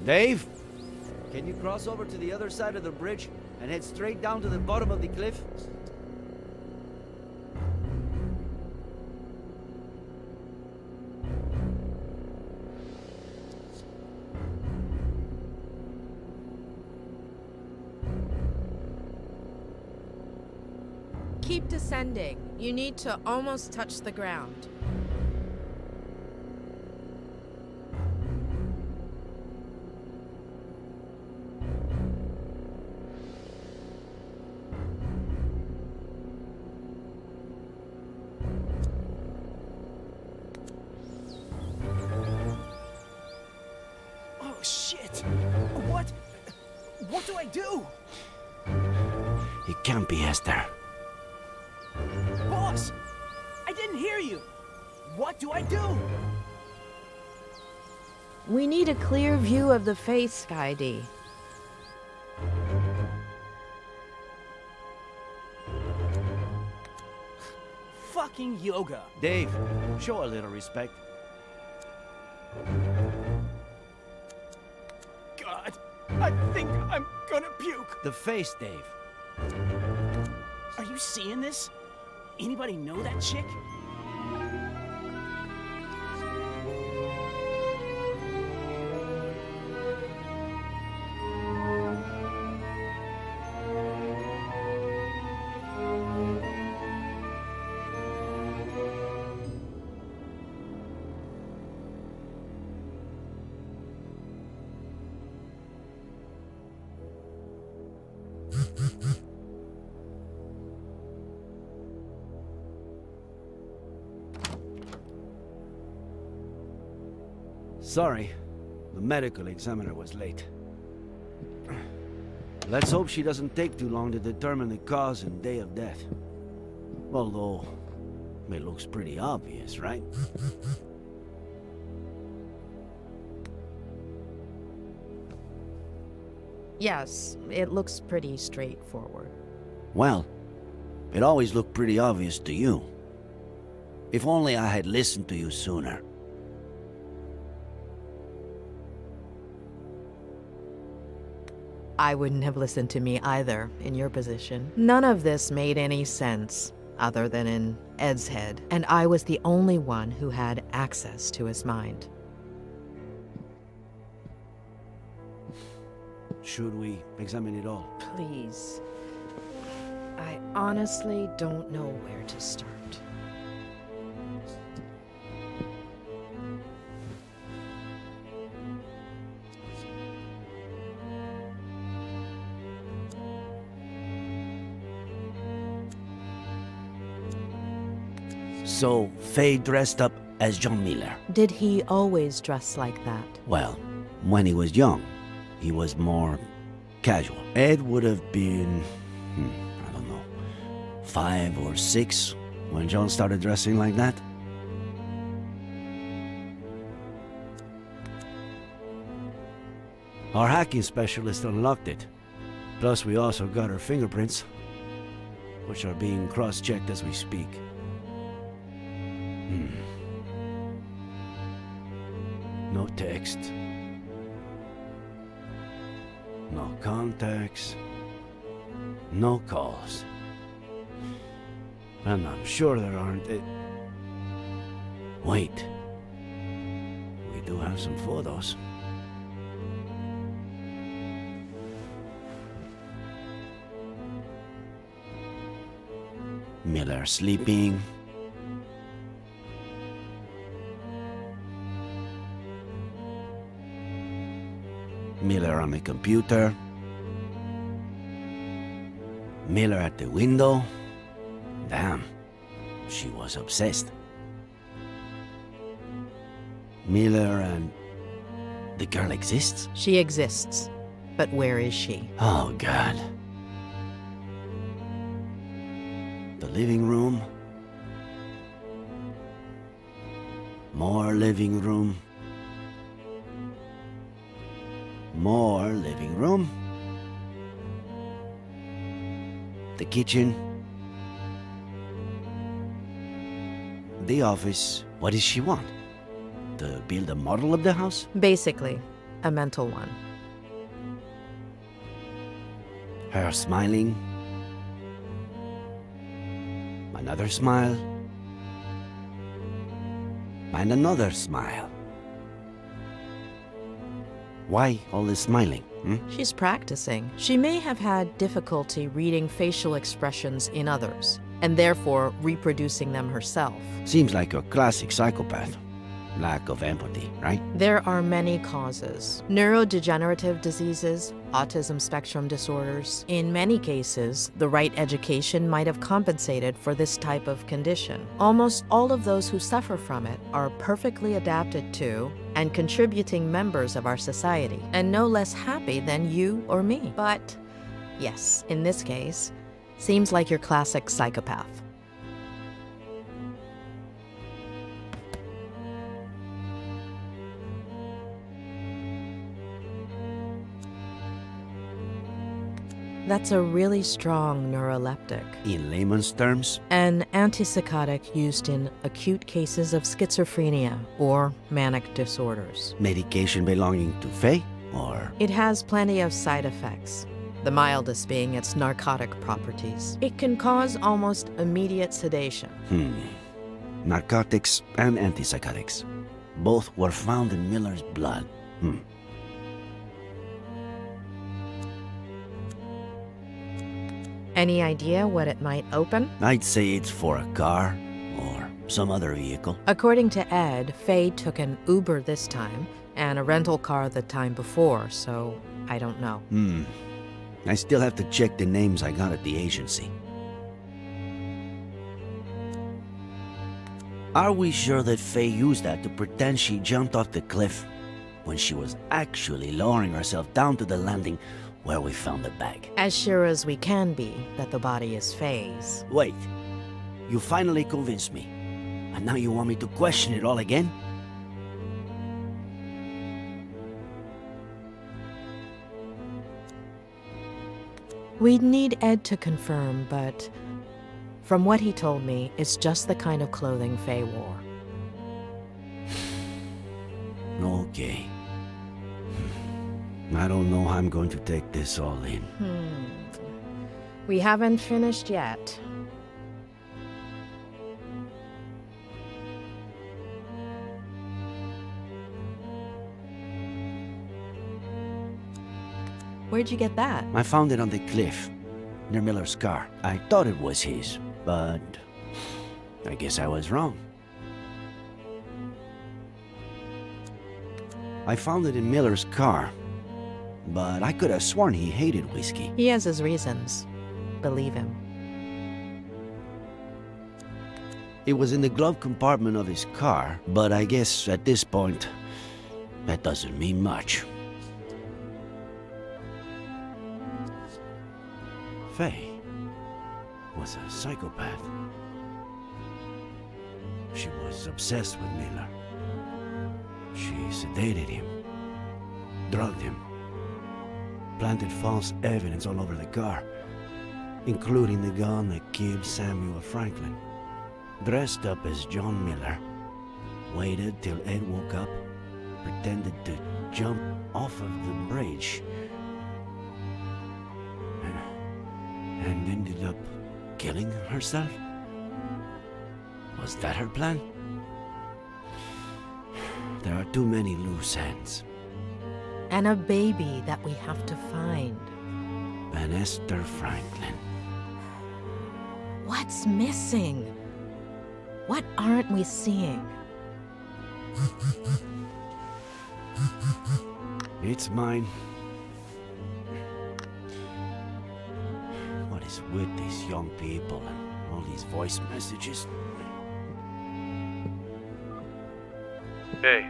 Dave? Can you cross over to the other side of the bridge and head straight down to the bottom of the cliff? Keep descending. You need to almost touch the ground. Oh, shit! What? What do I do? It can't be Esther. Boss! I didn't hear you! What do I do? We need a clear view of the face, Sky D. Fucking yoga. Dave, show a little respect. God, I think I'm gonna puke. The face, Dave. Are you seeing this? Anybody know that chick? Sorry, the medical examiner was late. Let's hope she doesn't take too long to determine the cause and day of death. Although, it looks pretty obvious, right? Yes, it looks pretty straightforward. Well, it always looked pretty obvious to you. If only I had listened to you sooner. I wouldn't have listened to me either, in your position. None of this made any sense, other than in Ed's head, and I was the only one who had access to his mind. Should we examine it all? Please. I honestly don't know where to start. So, Faye dressed up as John Miller. Did he always dress like that? Well, when he was young, he was more casual. Ed would have been, I don't know, 5 or 6 when John started dressing like that. Our hacking specialist unlocked it. Plus, we also got her fingerprints, which are being cross-checked as we speak. No text. No contacts. No calls. And I'm sure there aren't... Wait. We do have some photos. Miller sleeping. Miller on the computer. Miller at the window. Damn, she was obsessed. Miller and... the girl exists? She exists. But where is she? Oh, God. The living room. More living room. More living room. The kitchen. The office. What does she want? To build a model of the house? Basically, a mental one. Her smiling. Another smile. And another smile. Why all this smiling? She's practicing. She may have had difficulty reading facial expressions in others, and therefore reproducing them herself. Seems like a classic psychopath. Lack of empathy, right? There are many causes. Neurodegenerative diseases, autism spectrum disorders. In many cases, the right education might have compensated for this type of condition. Almost all of those who suffer from it are perfectly adapted to and contributing members of our society, and no less happy than you or me. But, yes, in this case, seems like your classic psychopath. That's a really strong neuroleptic. In layman's terms? An antipsychotic used in acute cases of schizophrenia or manic disorders. Medication belonging to Faye, or? It has plenty of side effects, the mildest being its narcotic properties. It can cause almost immediate sedation. Narcotics and antipsychotics. Both were found in Miller's blood. Any idea what it might open? I'd say it's for a car or some other vehicle. According to Ed, Faye took an Uber this time and a rental car the time before, so I don't know. I still have to check the names I got at the agency. Are we sure that Faye used that to pretend she jumped off the cliff when she was actually lowering herself down to the landing where we found the bag? As sure as we can be that the body is Faye's. Wait, you finally convinced me. And now you want me to question it all again? We'd need Ed to confirm, but from what he told me, it's just the kind of clothing Faye wore. Okay. I don't know how I'm going to take this all in. We haven't finished yet. Where'd you get that? I found it on the cliff, near Miller's car. I thought it was his, but I guess I was wrong. I found it in Miller's car, but I could have sworn he hated whiskey. He has his reasons. Believe him. It was in the glove compartment of his car, but I guess at this point, that doesn't mean much. Faye was a psychopath. She was obsessed with Miller. She sedated him, drugged him, planted false evidence all over the car, including the gun that killed Samuel Franklin. Dressed up as John Miller, waited till Ed woke up, pretended to jump off of the bridge, and ended up killing herself? Was that her plan? There are too many loose ends. And a baby that we have to find. And Esther Franklin. What's missing? What aren't we seeing? It's mine. What is with these young people and all these voice messages? Hey,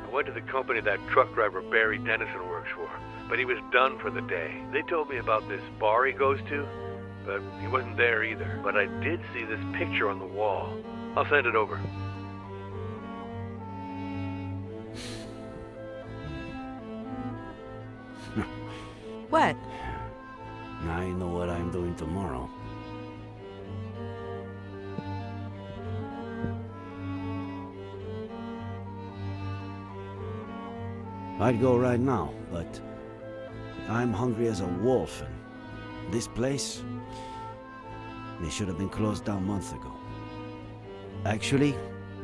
I went to the company that truck driver Barry Dennison works for, but he was done for the day. They told me about this bar he goes to, but he wasn't there either. But I did see this picture on the wall. I'll send it over. What? I know what I'm doing tomorrow. I'd go right now, but I'm hungry as a wolf, and this place, they should have been closed down months ago. Actually,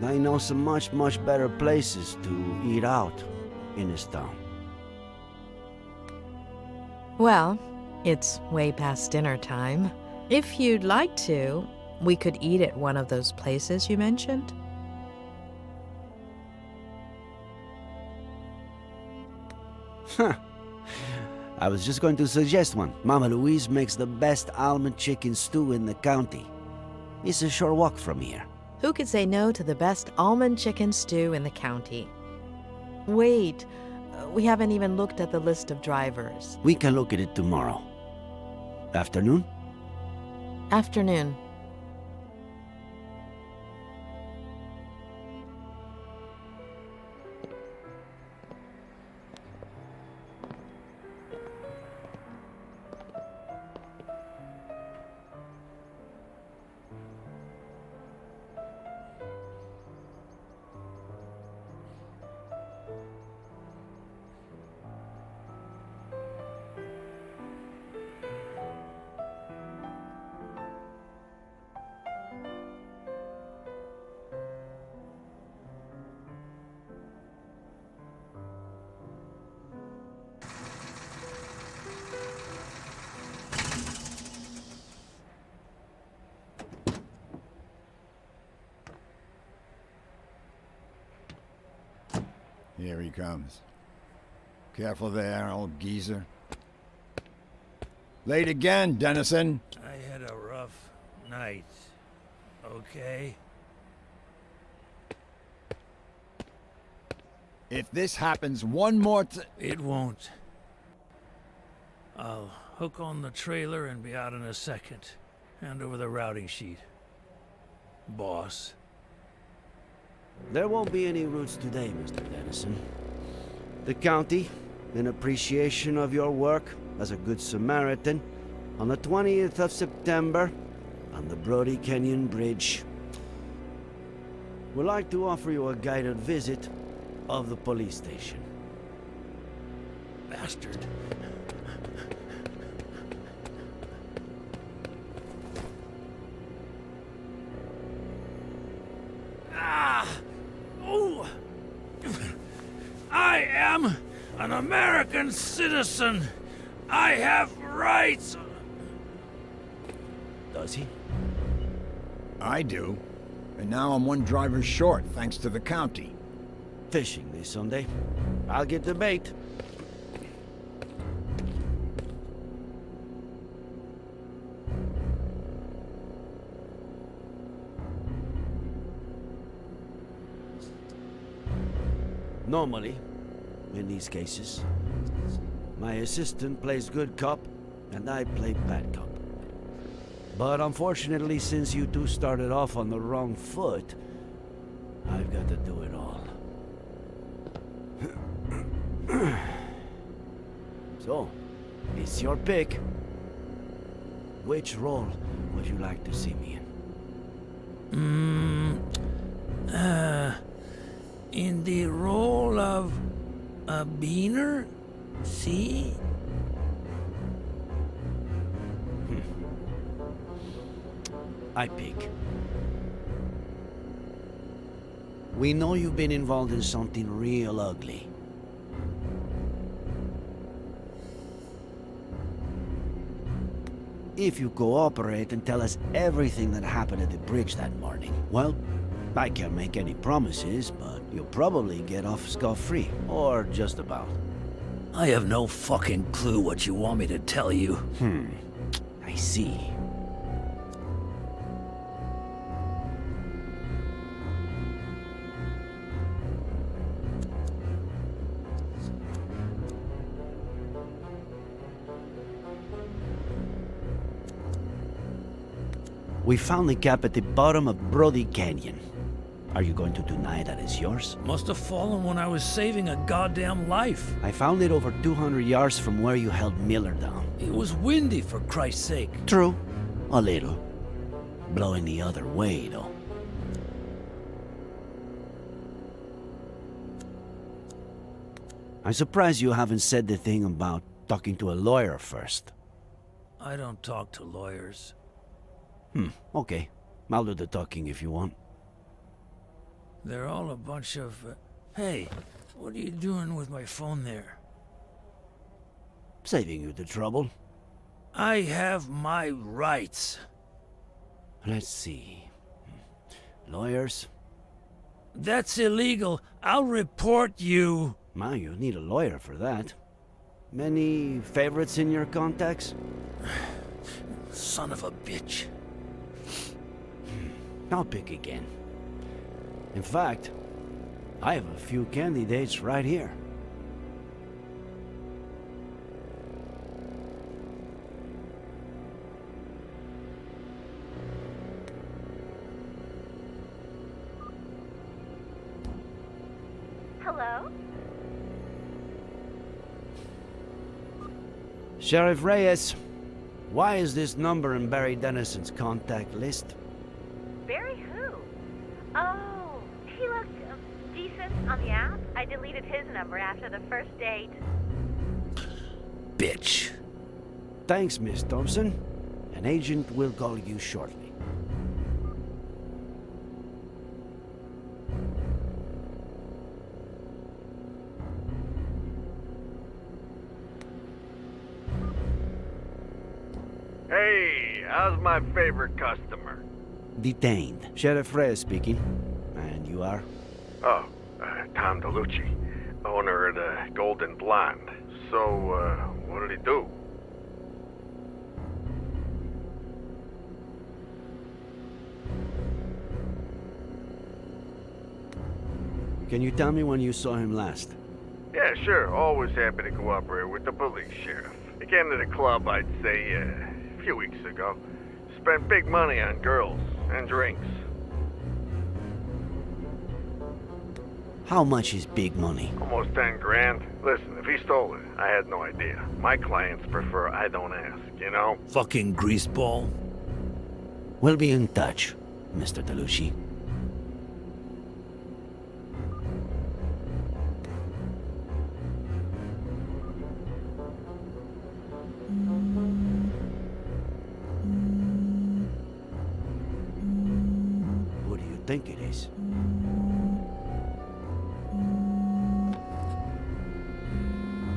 I know some much better places to eat out in this town. Well, it's way past dinner time. If you'd like to, we could eat at one of those places you mentioned. Huh. I was just going to suggest one. Mama Louise makes the best almond chicken stew in the county. It's a short walk from here. Who could say no to the best almond chicken stew in the county? Wait, we haven't even looked at the list of drivers. We can look at it tomorrow. Afternoon? Afternoon. Here he comes. Careful there, old geezer. Late again, Dennison. I had a rough night. Okay? If this happens one more It won't. I'll hook on the trailer and be out in a second. Hand over the routing sheet. Boss. There won't be any routes today, Mr. Dennison. The county, in appreciation of your work as a good Samaritan, on the 20th of September, on the Brody Canyon Bridge, would like to offer you a guided visit of the police station. Bastard. Oh! I am an American citizen. I have rights. Does he? I do. And now I'm one driver short, thanks to the county. Fishing this Sunday. I'll get the bait. Normally, in these cases, my assistant plays good cop, and I play bad cop. But unfortunately, since you two started off on the wrong foot, I've got to do it all. So, it's your pick. Which role would you like to see me in? In the role of a beaner? See? I pick. We know you've been involved in something real ugly. If you cooperate and tell us everything that happened at the bridge that morning, well, I can't make any promises, but you'll probably get off scot-free. Or just about. I have no fucking clue what you want me to tell you. I see. We found the cap at the bottom of Brody Canyon. Are you going to deny that it's yours? Must have fallen when I was saving a goddamn life. I found it over 200 yards from where you held Miller down. It was windy, for Christ's sake. True. A little. Blowing the other way, though. I'm surprised you haven't said the thing about talking to a lawyer first. I don't talk to lawyers. Okay. I'll do the talking if you want. They're all a bunch of... Hey, what are you doing with my phone there? Saving you the trouble. I have my rights. Let's see. Lawyers? That's illegal. I'll report you. Man, you need a lawyer for that. Many favorites in your contacts? Son of a bitch. I'll pick again. In fact, I have a few candidates right here. Hello? Sheriff Reyes, why is this number in Barry Dennison's contact list? Barry who? Oh, he looked decent on the app. I deleted his number after the first date. Bitch. Thanks, Miss Thompson. An agent will call you shortly. Hey, how's my favorite customer? Detained. Sheriff Reyes speaking. And you are? Oh, Tom DeLucci, owner of the Golden Blonde. So, what did he do? Can you tell me when you saw him last? Yeah, sure. Always happy to cooperate with the police, Sheriff. He came to the club, I'd say, a few weeks ago. Spent big money on girls and drinks. How much is big money? Almost 10 grand. Listen, if he stole it, I had no idea. My clients prefer I don't ask, you know? Fucking greaseball. We'll be in touch, Mr. DeLucci. Who do you think it is?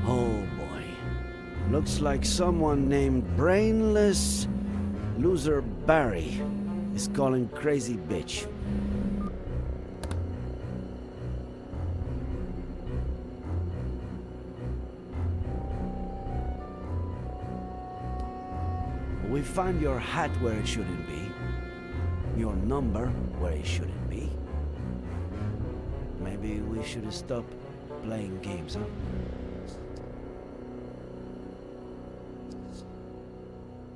Oh boy. Looks like someone named Brainless Loser Barry is calling crazy bitch. We find your hat where it shouldn't be, your number where it shouldn't be. Maybe we should have stopped playing games, huh?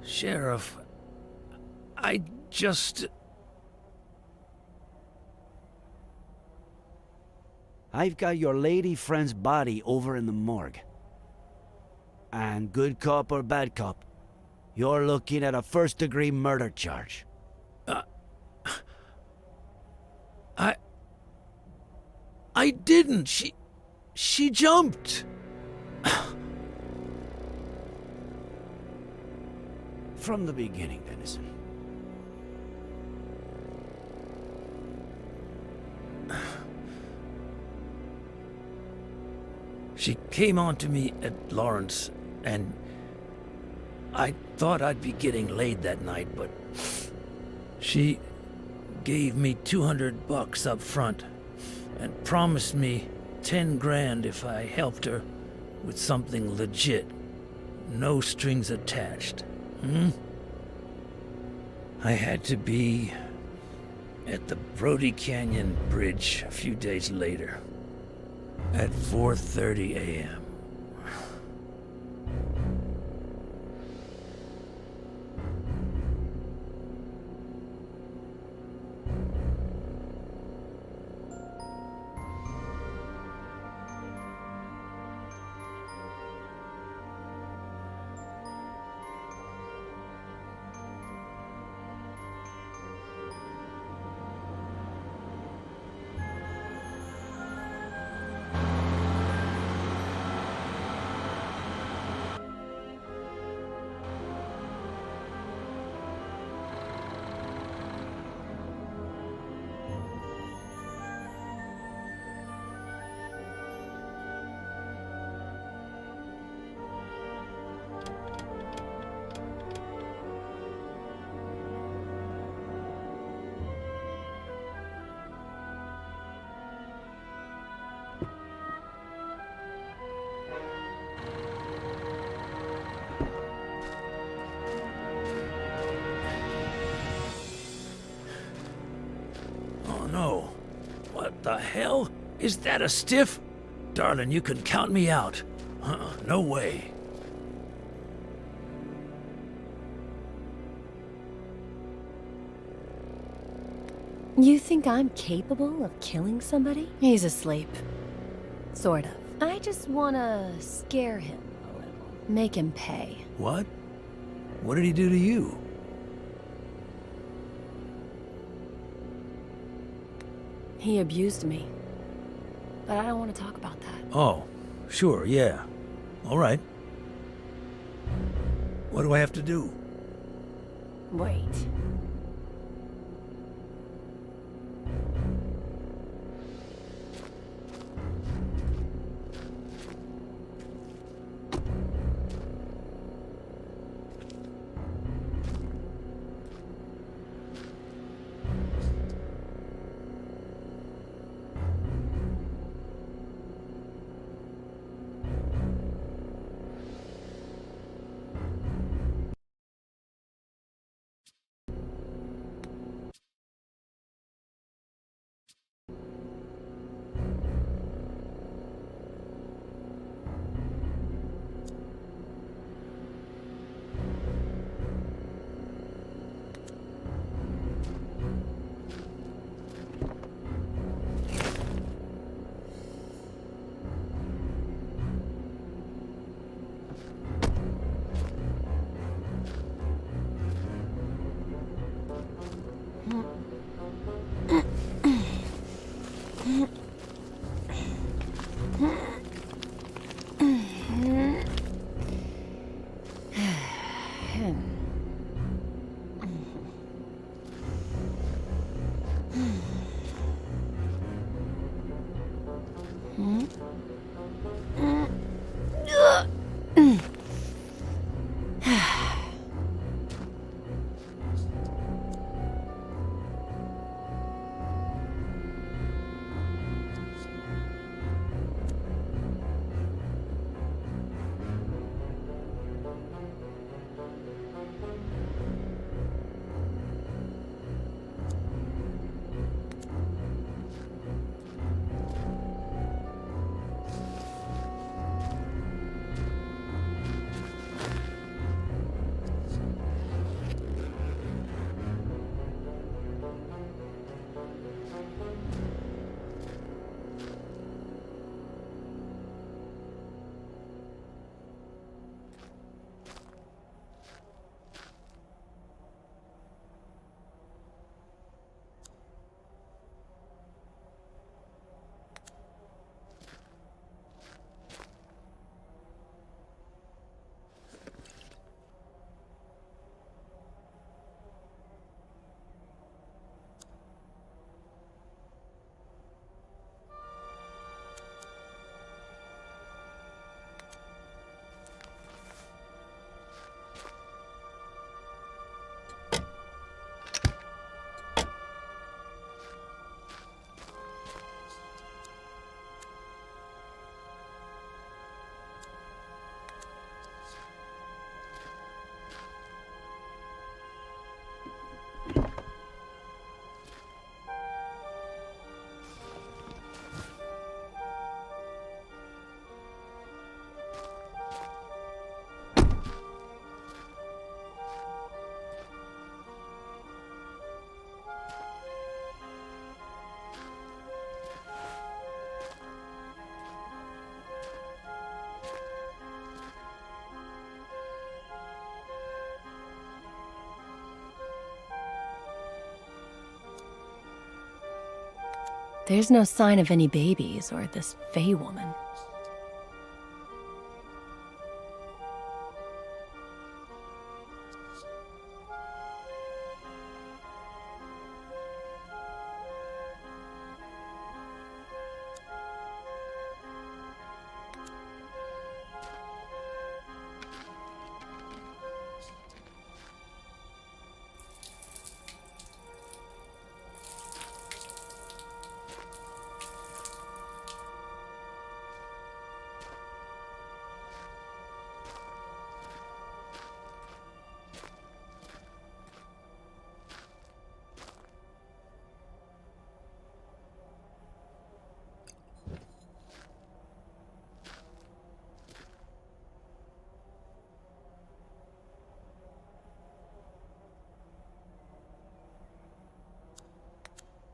Sheriff, I just... I've got your lady friend's body over in the morgue. And good cop or bad cop, you're looking at a first-degree murder charge. I didn't. She jumped. From the beginning, Dennison. She came on to me at Lawrence, and I thought I'd be getting laid that night, but she gave me $200 up front and promised me 10 grand if I helped her with something legit. No strings attached. I had to be at the Brody Canyon Bridge a few days later at 4:30 a.m. No. What the hell? Is that a stiff? Darling, you can count me out. No way. You think I'm capable of killing somebody? He's asleep. Sort of. I just wanna scare him a little. Make him pay. What? What did he do to you? He abused me. But I don't want to talk about that. Oh, sure, yeah. All right. What do I have to do? Wait. There's no sign of any babies or this Fey woman.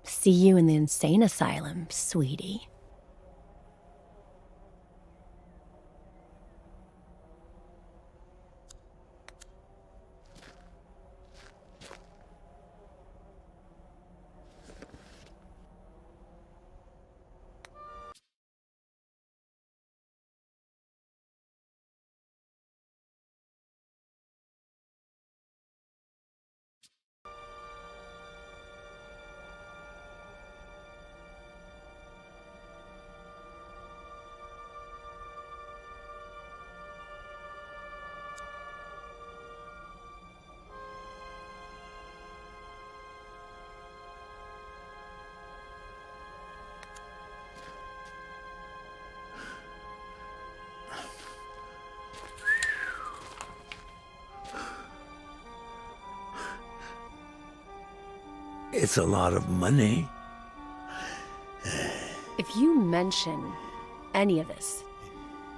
See you in the insane asylum, sweetie. It's a lot of money. If you mention any of this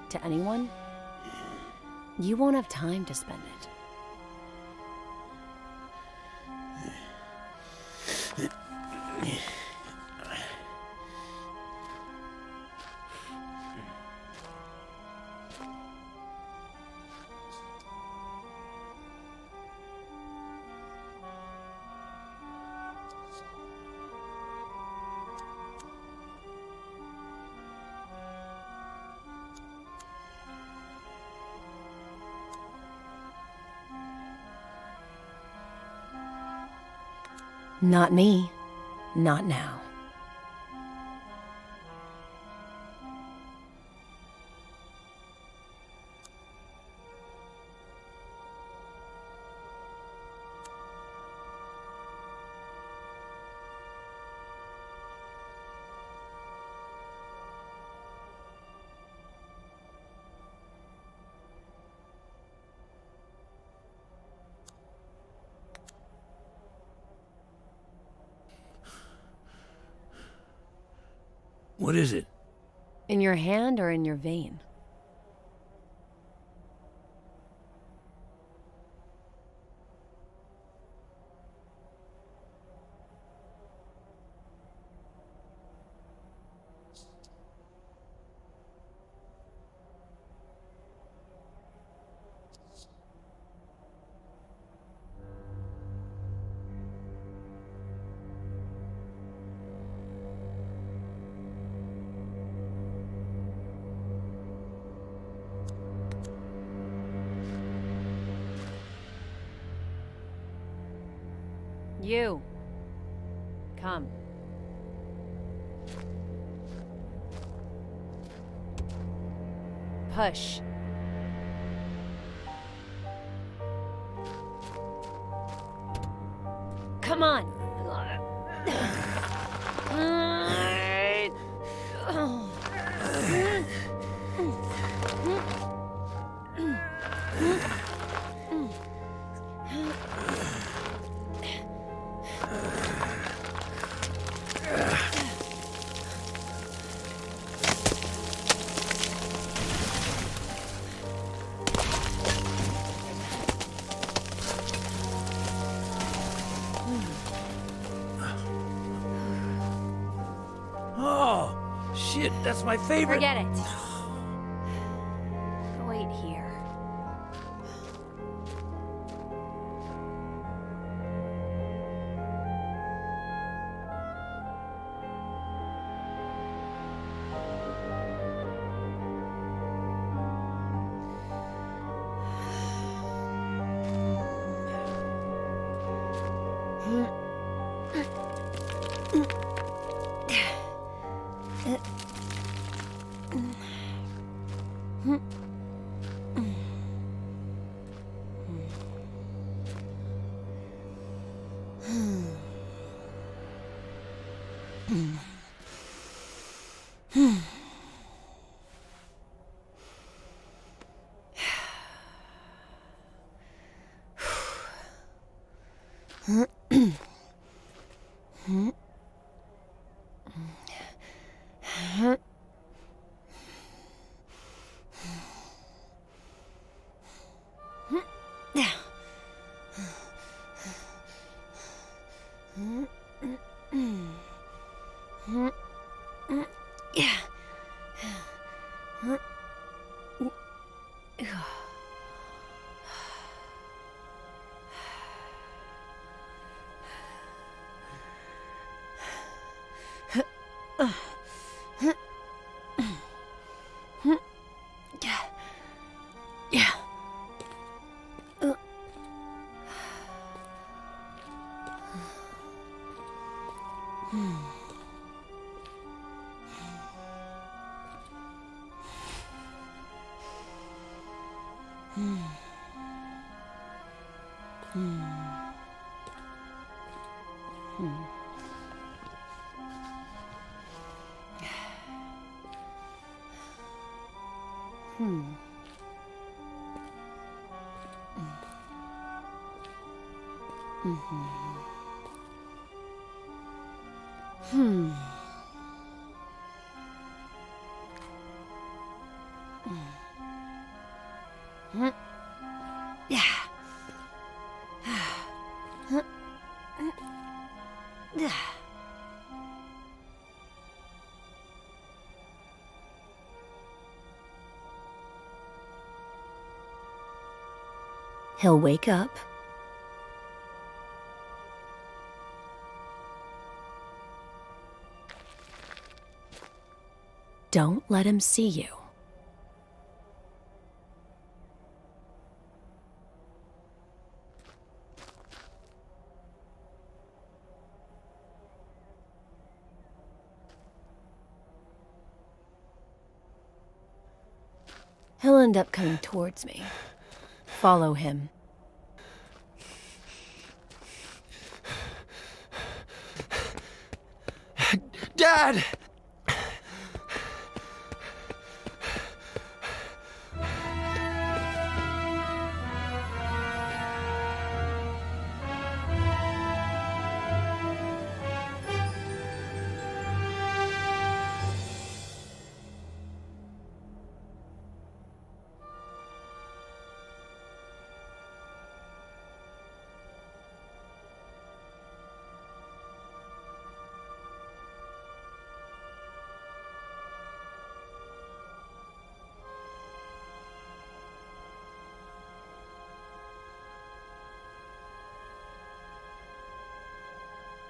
to anyone, you won't have time to spend it. Not me. Not now. What is it? In your hand or in your vein? You. Come. Push. Come on. Oh, shit, that's my favorite. Forget it. Wait here. He'll wake up. Don't let him see you. He'll end up coming towards me. Follow him. Dad!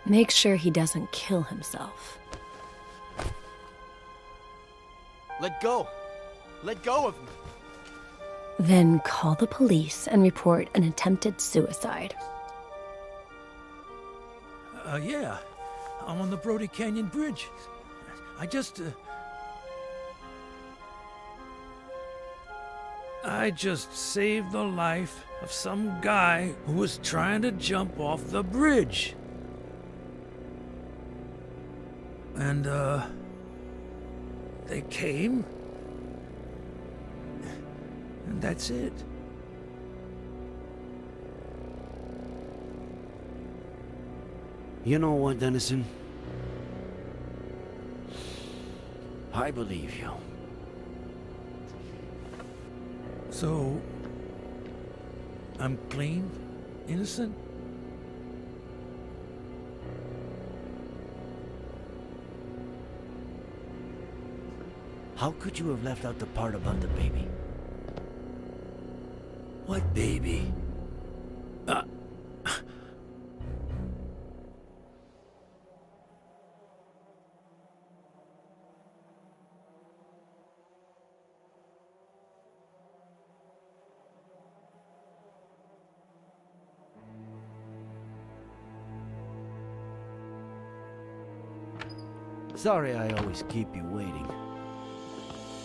Make sure he doesn't kill himself. Let go! Let go of me! Then call the police and report an attempted suicide. Yeah. I'm on the Brody Canyon Bridge. I just saved the life of some guy who was trying to jump off the bridge. And, they came. And that's it. You know what, Dennison? I believe you. So, I'm clean? Innocent? How could you have left out the part about the baby? What baby? Sorry I always keep you waiting.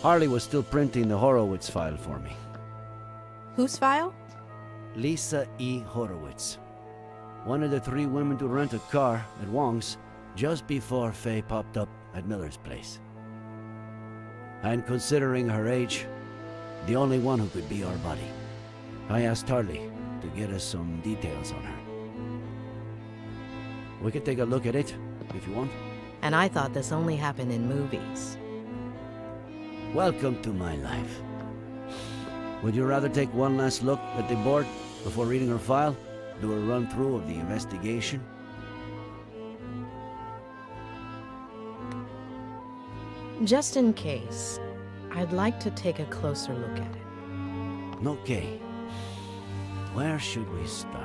Harley was still printing the Horowitz file for me. Whose file? Lisa E. Horowitz. One of the 3 women to rent a car at Wong's just before Faye popped up at Miller's place. And considering her age, the only one who could be our buddy. I asked Harley to get us some details on her. We can take a look at it, if you want. And I thought this only happened in movies. Welcome to my life. Would you rather take one last look at the board before reading her file? Do a run-through of the investigation? Just in case, I'd like to take a closer look at it. Okay. Where should we start?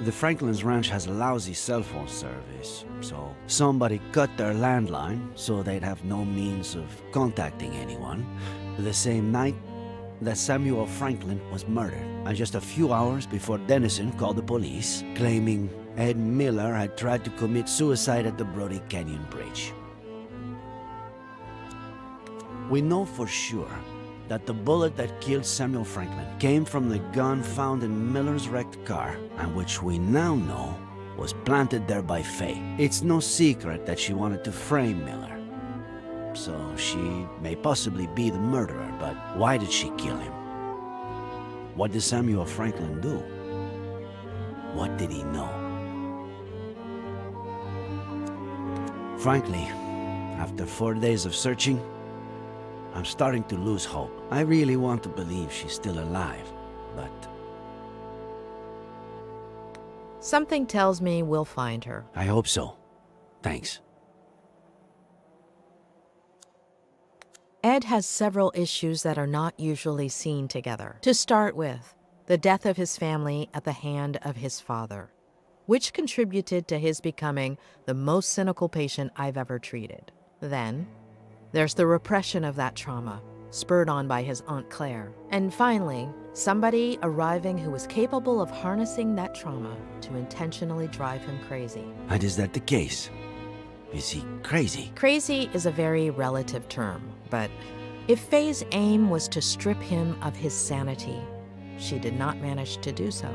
The Franklin's ranch has a lousy cell phone service, so somebody cut their landline so they'd have no means of contacting anyone the same night that Samuel Franklin was murdered. And just a few hours before Dennison called the police, claiming Ed Miller had tried to commit suicide at the Brody Canyon Bridge. We know for sure that the bullet that killed Samuel Franklin came from the gun found in Miller's wrecked car, and which we now know was planted there by Faye. It's no secret that she wanted to frame Miller, so she may possibly be the murderer, but why did she kill him? What did Samuel Franklin do? What did he know? Frankly, after 4 days of searching, I'm starting to lose hope. I really want to believe she's still alive, but... Something tells me we'll find her. I hope so. Thanks. Ed has several issues that are not usually seen together. To start with, the death of his family at the hand of his father, which contributed to his becoming the most cynical patient I've ever treated. Then, there's the repression of that trauma, spurred on by his Aunt Claire. And finally, somebody arriving who was capable of harnessing that trauma to intentionally drive him crazy. And is that the case? Is he crazy? Crazy is a very relative term, but if Faye's aim was to strip him of his sanity, she did not manage to do so.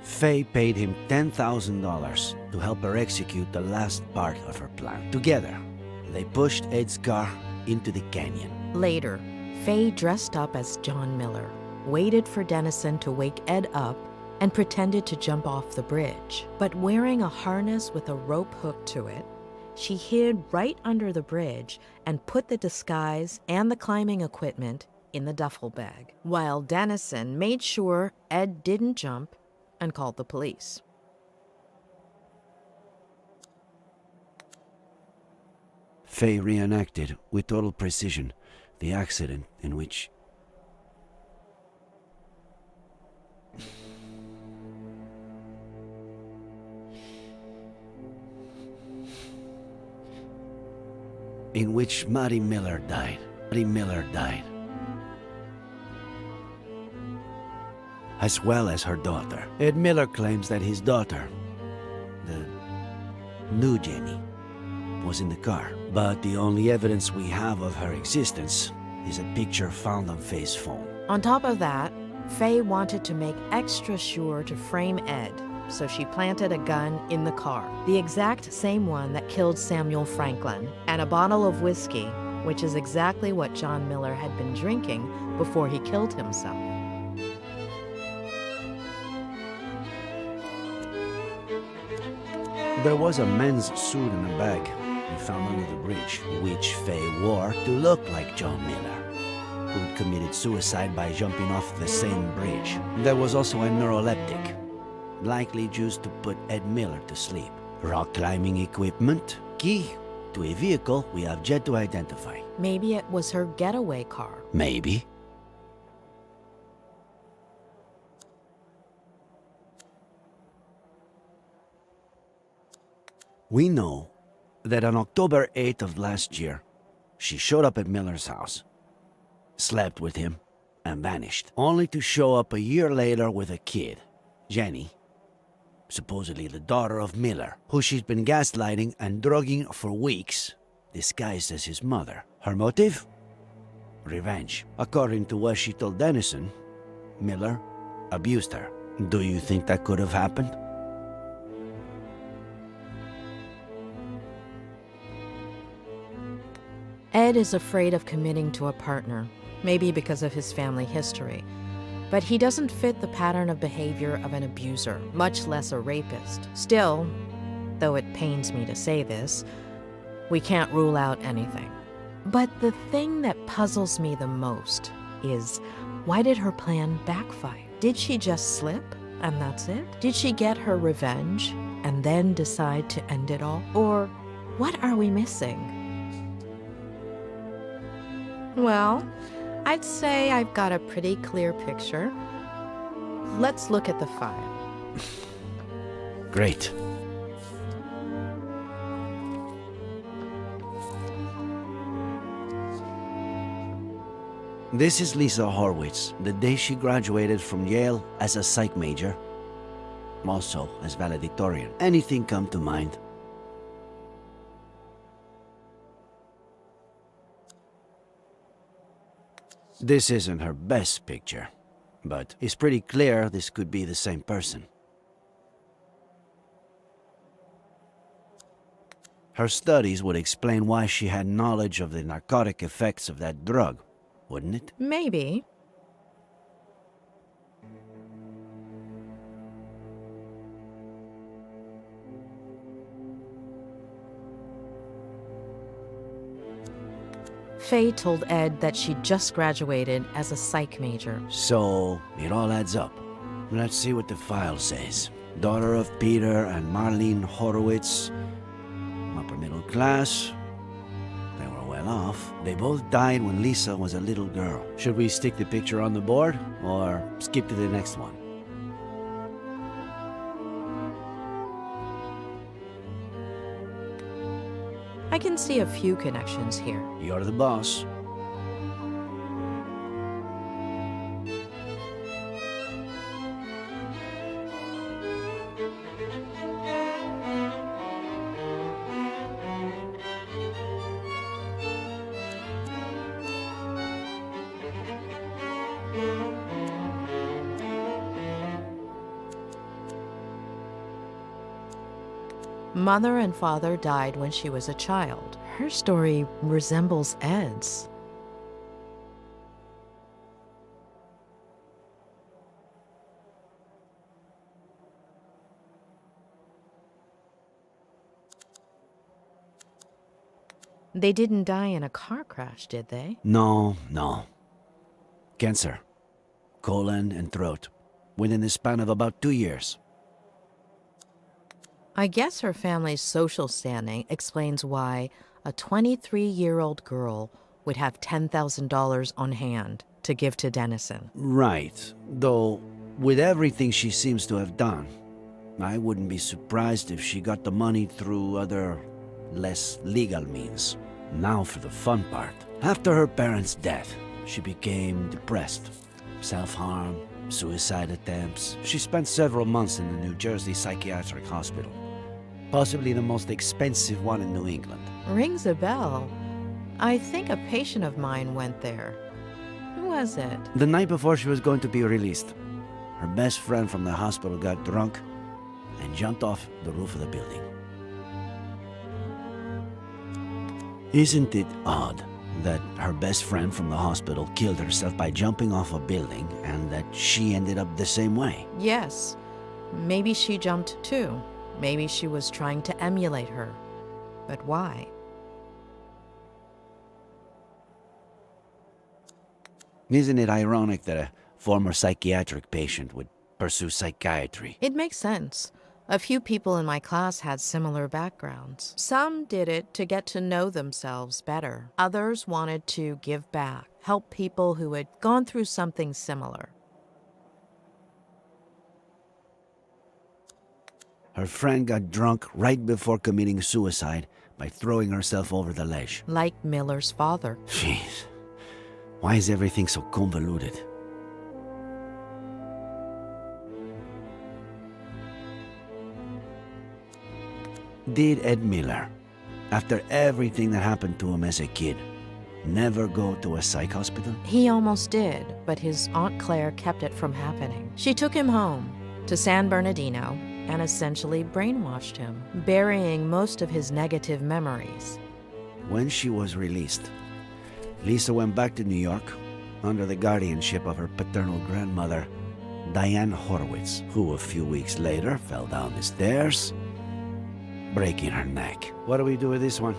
Faye paid him $10,000 to help her execute the last part of her plan. Together, they pushed Ed's car into the canyon. Later, Faye dressed up as John Miller, waited for Dennison to wake Ed up, and pretended to jump off the bridge. But wearing a harness with a rope hooked to it, she hid right under the bridge and put the disguise and the climbing equipment in the duffel bag, while Dennison made sure Ed didn't jump and called the police. Faye reenacted with total precision the accident in which Mattie Miller died. Mattie Miller died. As well as her daughter. Ed Miller claims that his daughter, the new Jenny, was in the car. But the only evidence we have of her existence is a picture found on Faye's phone. On top of that, Faye wanted to make extra sure to frame Ed, so she planted a gun in the car, the exact same one that killed Samuel Franklin, and a bottle of whiskey, which is exactly what John Miller had been drinking before he killed himself. There was a men's suit in a bag we found under the bridge, which Faye wore to look like John Miller, who'd committed suicide by jumping off the same bridge. There was also a neuroleptic, likely used to put Ed Miller to sleep. Rock climbing equipment, key to a vehicle we have yet to identify. Maybe it was her getaway car. Maybe. We know that on October 8th of last year, she showed up at Miller's house, slept with him, and vanished, only to show up a year later with a kid, Jenny, supposedly the daughter of Miller, who she's been gaslighting and drugging for weeks, disguised as his mother. Her motive? Revenge. According to what she told Dennison, Miller abused her. Do you think that could have happened? Ed is afraid of committing to a partner, maybe because of his family history. But he doesn't fit the pattern of behavior of an abuser, much less a rapist. Still, though it pains me to say this, we can't rule out anything. But the thing that puzzles me the most is, why did her plan backfire? Did she just slip, and that's it? Did she get her revenge, and then decide to end it all? Or what are we missing? Well, I'd say I've got a pretty clear picture. Let's look at the file. Great. This is Lisa Horwitz, the day she graduated from Yale as a psych major, also as valedictorian. Anything come to mind? This isn't her best picture, but it's pretty clear this could be the same person. Her studies would explain why she had knowledge of the narcotic effects of that drug, wouldn't it? Maybe. Faye told Ed that she just graduated as a psych major. So, it all adds up. Let's see what the file says. Daughter of Peter and Marlene Horowitz, upper middle class. They were well off. They both died when Lisa was a little girl. Should we stick the picture on the board, or skip to the next one? I can see a few connections here. You're the boss. Mother and father died when she was a child. Her story resembles Ed's. They didn't die in a car crash, did they? No. Cancer. Colon and throat. Within the span of about 2 years. I guess her family's social standing explains why a 23-year-old girl would have $10,000 on hand to give to Dennison. Right. Though, with everything she seems to have done, I wouldn't be surprised if she got the money through other, less legal means. Now for the fun part. After her parents' death, she became depressed. Self-harm, suicide attempts. She spent several months in the New Jersey Psychiatric Hospital. Possibly the most expensive one in New England. Rings a bell. I think a patient of mine went there. Who was it? The night before she was going to be released, her best friend from the hospital got drunk and jumped off the roof of the building. Isn't it odd that her best friend from the hospital killed herself by jumping off a building and that she ended up the same way? Yes. Maybe she jumped too. Maybe she was trying to emulate her. But why? Isn't it ironic that a former psychiatric patient would pursue psychiatry? It makes sense. A few people in my class had similar backgrounds. Some did it to get to know themselves better. Others wanted to give back, help people who had gone through something similar. Her friend got drunk right before committing suicide by throwing herself over the ledge. Like Miller's father. Jeez. Why is everything so convoluted? Did Ed Miller, after everything that happened to him as a kid, never go to a psych hospital? He almost did, but his Aunt Claire kept it from happening. She took him home to San Bernardino and essentially brainwashed him, burying most of his negative memories. When she was released, Lisa went back to New York under the guardianship of her paternal grandmother, Diane Horowitz, who a few weeks later fell down the stairs, breaking her neck. What do we do with this one?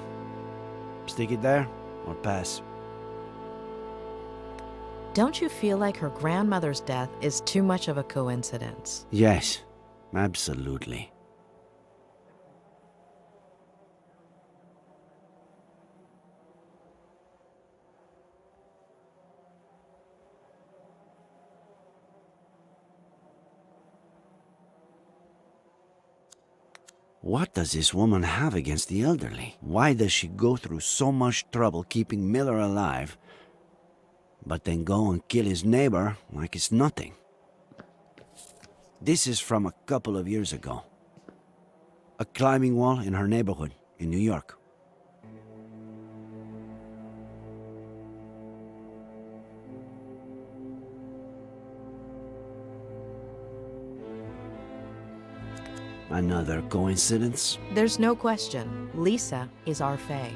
Stick it there or pass? Don't you feel like her grandmother's death is too much of a coincidence? Yes, absolutely. What does this woman have against the elderly? Why does she go through so much trouble keeping Miller alive, but then go and kill his neighbor like it's nothing? This is from a couple of years ago. A climbing wall in her neighborhood in New York. Another coincidence? There's no question. Lisa is our Fae.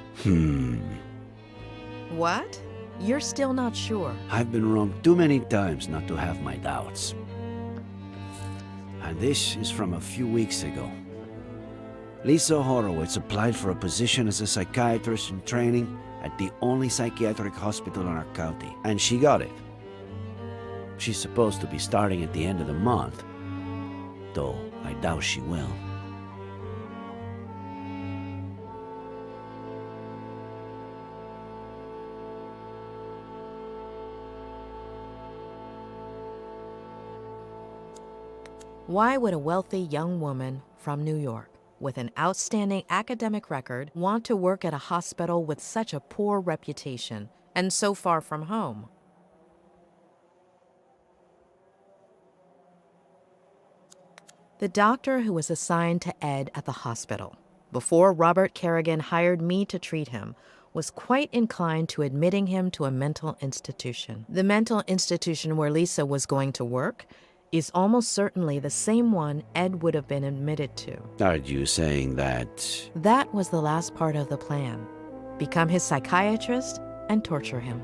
What? You're still not sure? I've been wrong too many times not to have my doubts. And this is from a few weeks ago. Lisa Horowitz applied for a position as a psychiatrist in training at the only psychiatric hospital in our county, and she got it. She's supposed to be starting at the end of the month, though I doubt she will. Why would a wealthy young woman from New York with an outstanding academic record want to work at a hospital with such a poor reputation and so far from home? The doctor who was assigned to Ed at the hospital before Robert Kerrigan hired me to treat him was quite inclined to admitting him to a mental institution. The mental institution where Lisa was going to work is almost certainly the same one Ed would have been admitted to. Are you saying that... That was the last part of the plan. Become his psychiatrist and torture him.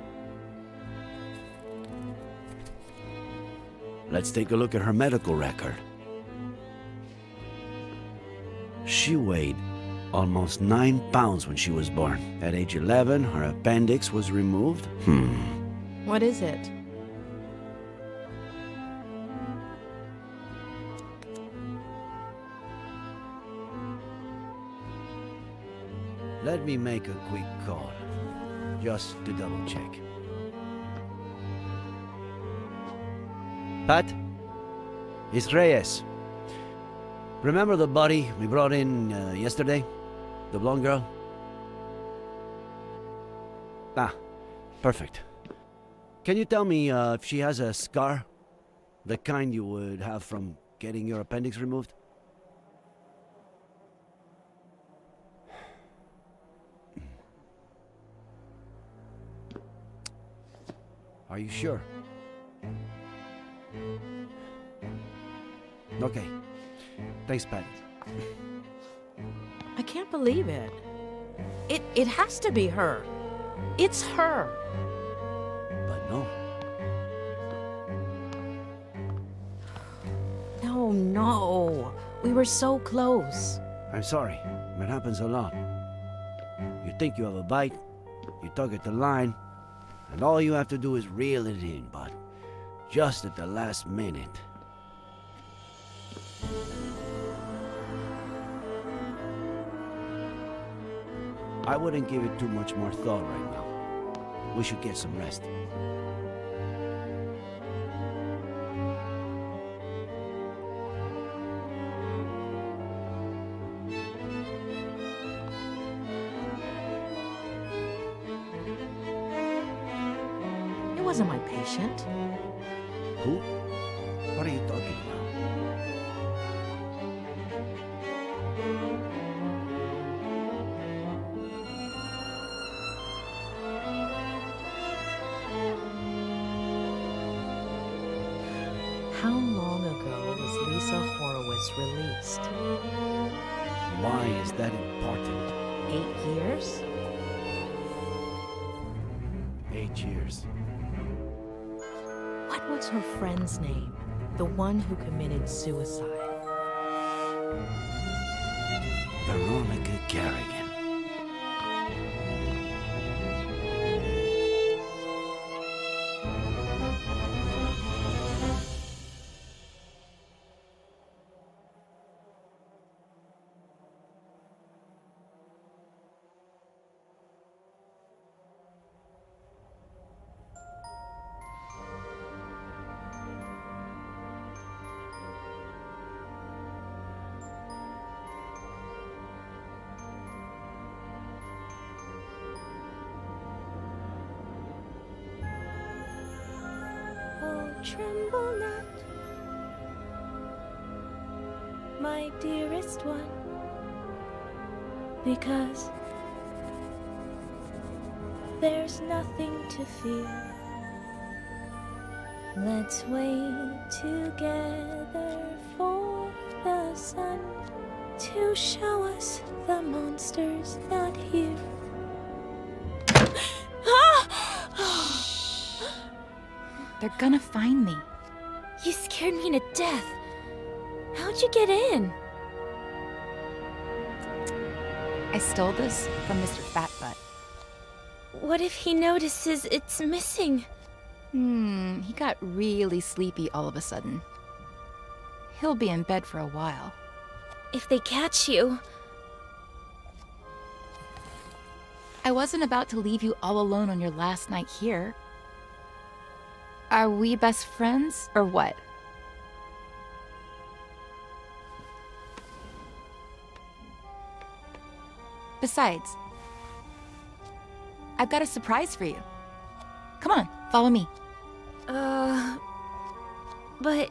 Let's take a look at her medical record. She weighed almost 9 pounds when she was born. At age 11, her appendix was removed. What is it? Let me make a quick call, just to double check. Pat? It's Reyes. Remember the body we brought in yesterday? The blonde girl? Ah, perfect. Can you tell me if she has a scar? The kind you would have from getting your appendix removed? Are you sure? Okay. Thanks, Pat. I can't believe it. It has to be her. It's her. But no. No. We were so close. I'm sorry. It happens a lot. You think you have a bite, you tug at the line, and all you have to do is reel it in, but just at the last minute. I wouldn't give it too much more thought right now. We should get some rest. It wasn't my patient. Who? What are you talking about? was released. Why is that important? 8 years? 8 years. What was her friend's name? The one who committed suicide. Veronica Garrigan. Oh, tremble not, my dearest one, because there's nothing to fear. Let's wait together for the sun to show us the monsters not here. They're gonna find me. You scared me to death. How'd you get in? I stole this from Mr. Fatbutt. What if he notices it's missing? He got really sleepy all of a sudden. He'll be in bed for a while. If they catch you... I wasn't about to leave you all alone on your last night here. Are we best friends, or what? Besides, I've got a surprise for you. Come on, follow me. But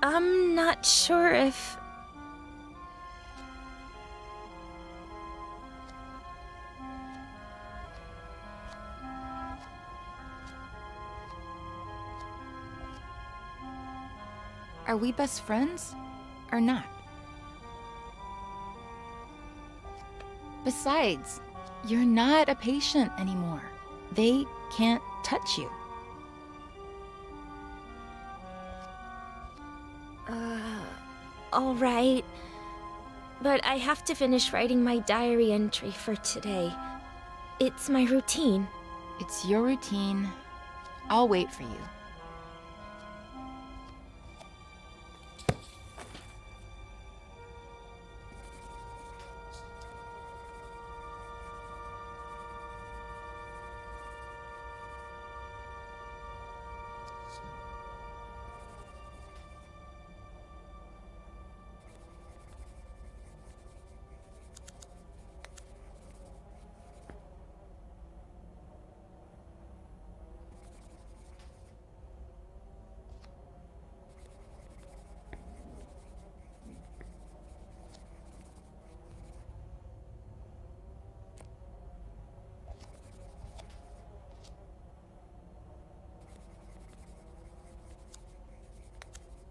I'm not sure if... Are we best friends, or not? Besides, you're not a patient anymore. They can't touch you. All right. But I have to finish writing my diary entry for today. It's my routine. It's your routine. I'll wait for you.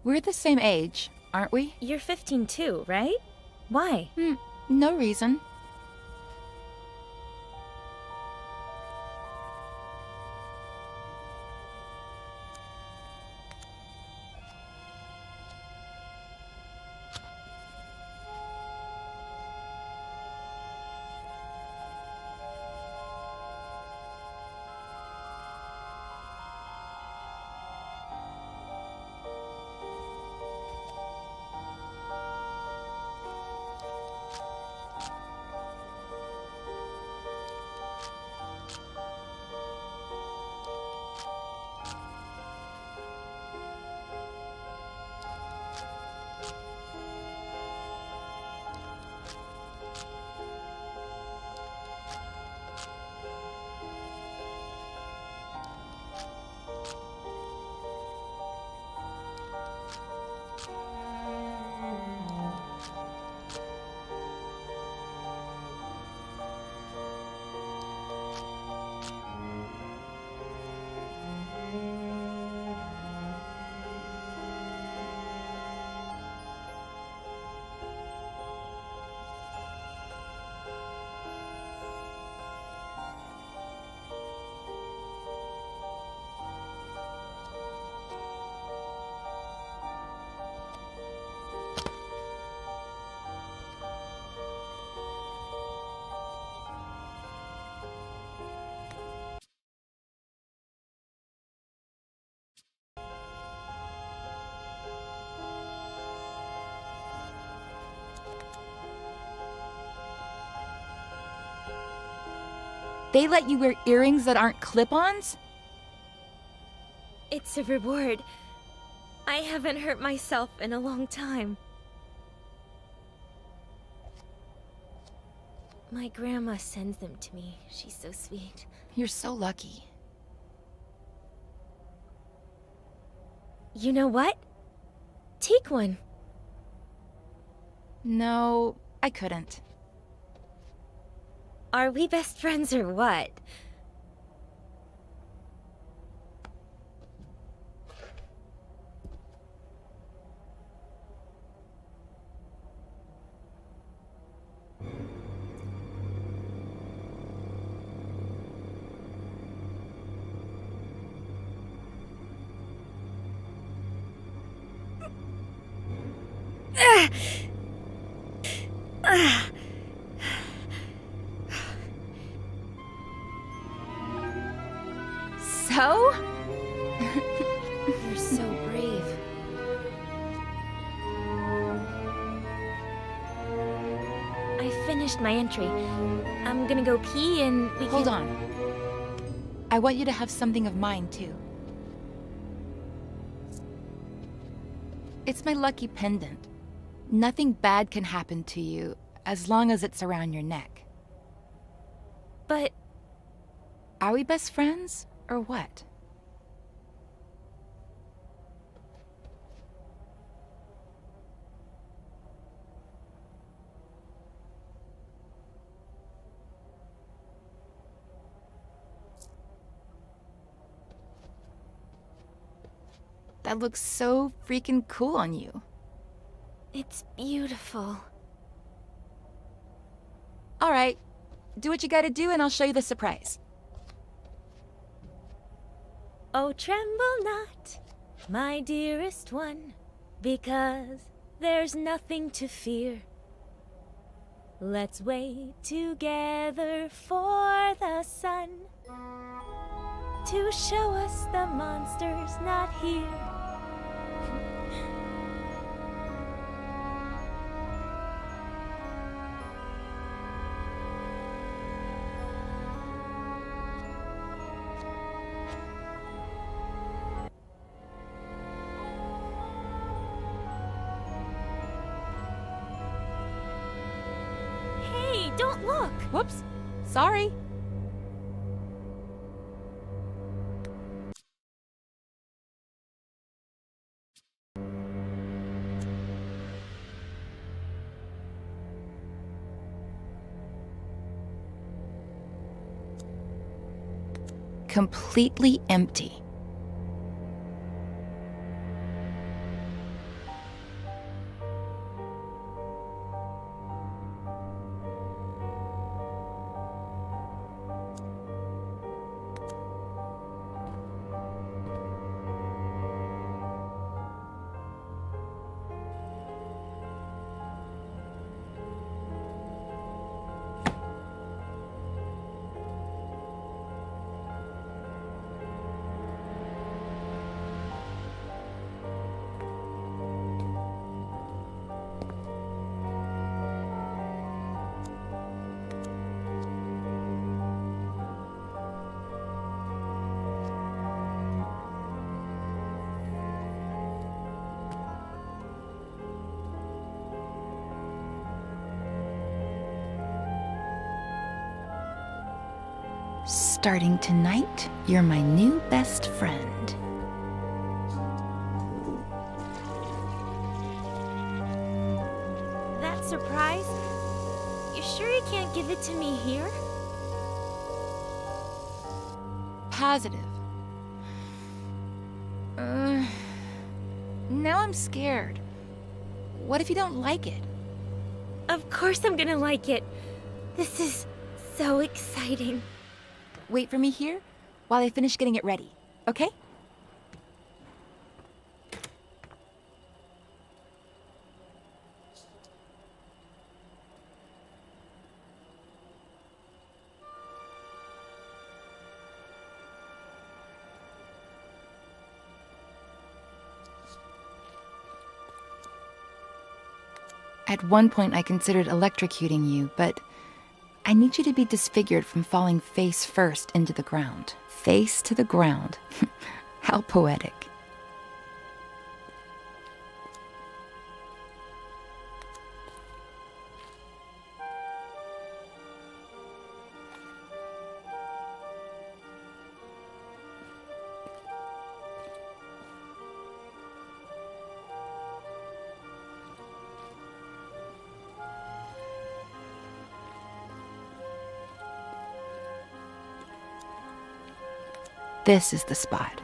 We're the same age, aren't we? You're 15 too, right? Why? No reason. They let you wear earrings that aren't clip-ons? It's a reward. I haven't hurt myself in a long time. My grandma sends them to me. She's so sweet. You're so lucky. You know what? Take one. No, I couldn't. Are we best friends or what? So? You're so brave. I finished my entry. I'm gonna go pee and we Hold on. I want you to have something of mine, too. It's my lucky pendant. Nothing bad can happen to you as long as it's around your neck. But... Are we best friends, or what? That looks so freaking cool on you. It's beautiful. All right, do what you gotta do and I'll show you the surprise. Oh, tremble not, my dearest one, because there's nothing to fear. Let's wait together for the sun to show us the monster's not here. Hey, don't look! Whoops, sorry. Completely empty. Starting tonight, you're my new best friend. That surprise? You sure you can't give it to me here? Positive. Now I'm scared. What if you don't like it? Of course I'm gonna like it. This is so exciting. Wait for me here while I finish getting it ready, okay? At one point I considered electrocuting you, but I need you to be disfigured from falling face first into the ground. Face to the ground. How poetic. This is the spot.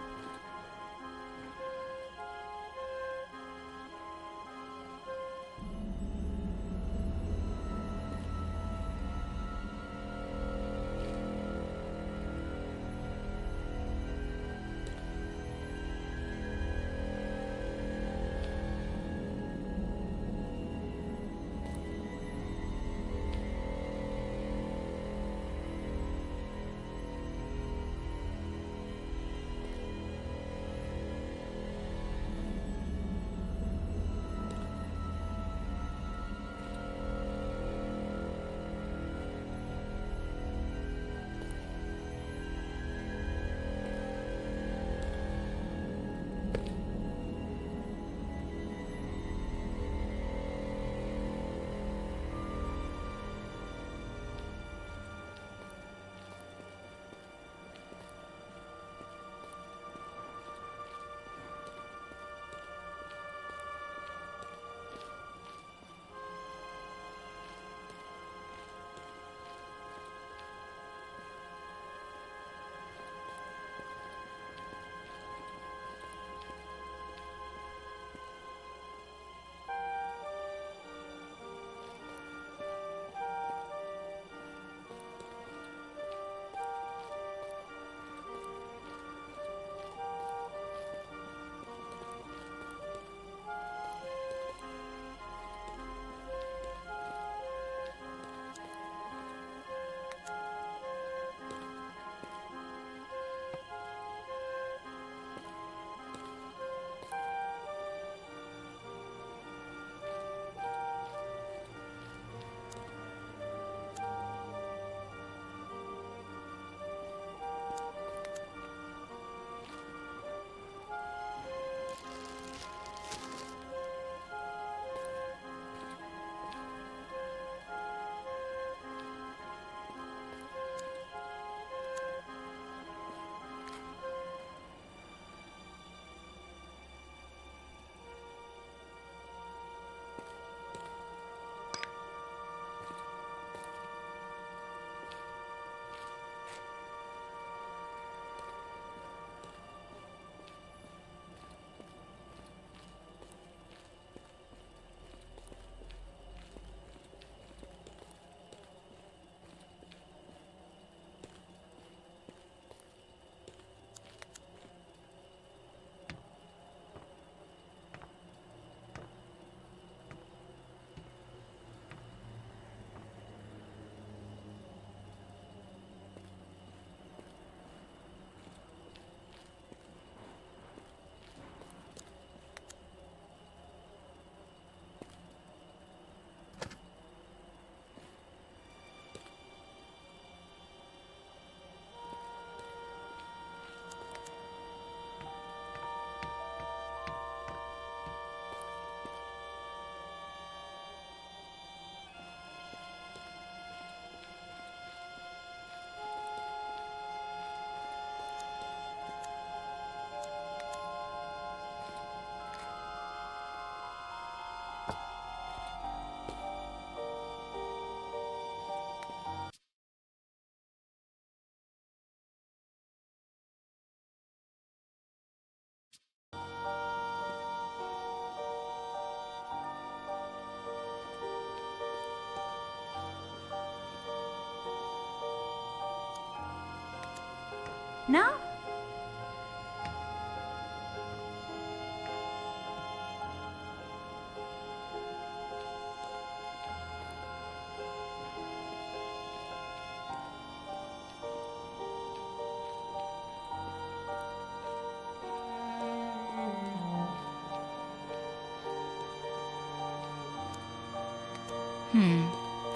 No?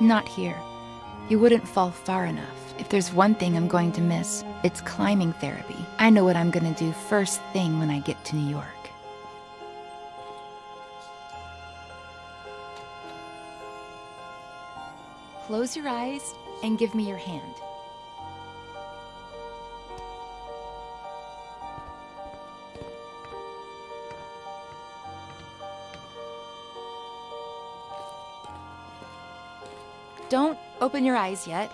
Not here. You wouldn't fall far enough. If there's one thing I'm going to miss, it's climbing therapy. I know what I'm gonna do first thing when I get to New York. Close your eyes and give me your hand. Don't open your eyes yet.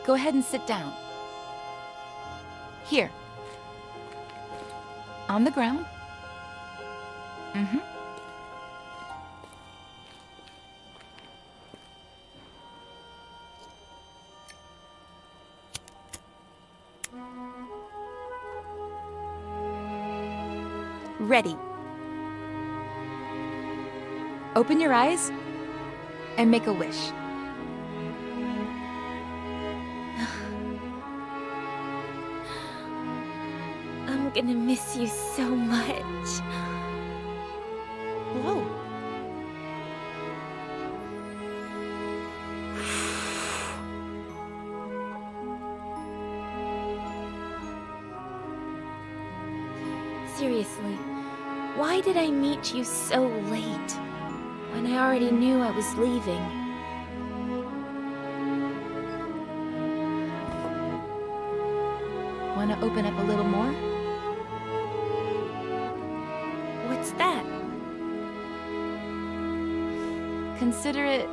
Go ahead and sit down. Here. On the ground. Mm-hmm. Ready. Open your eyes and make a wish. I'm gonna miss you so much. Whoa. Seriously, why did I meet you so late? When I already knew I was leaving. Want to open up a little more? What's that? Consider it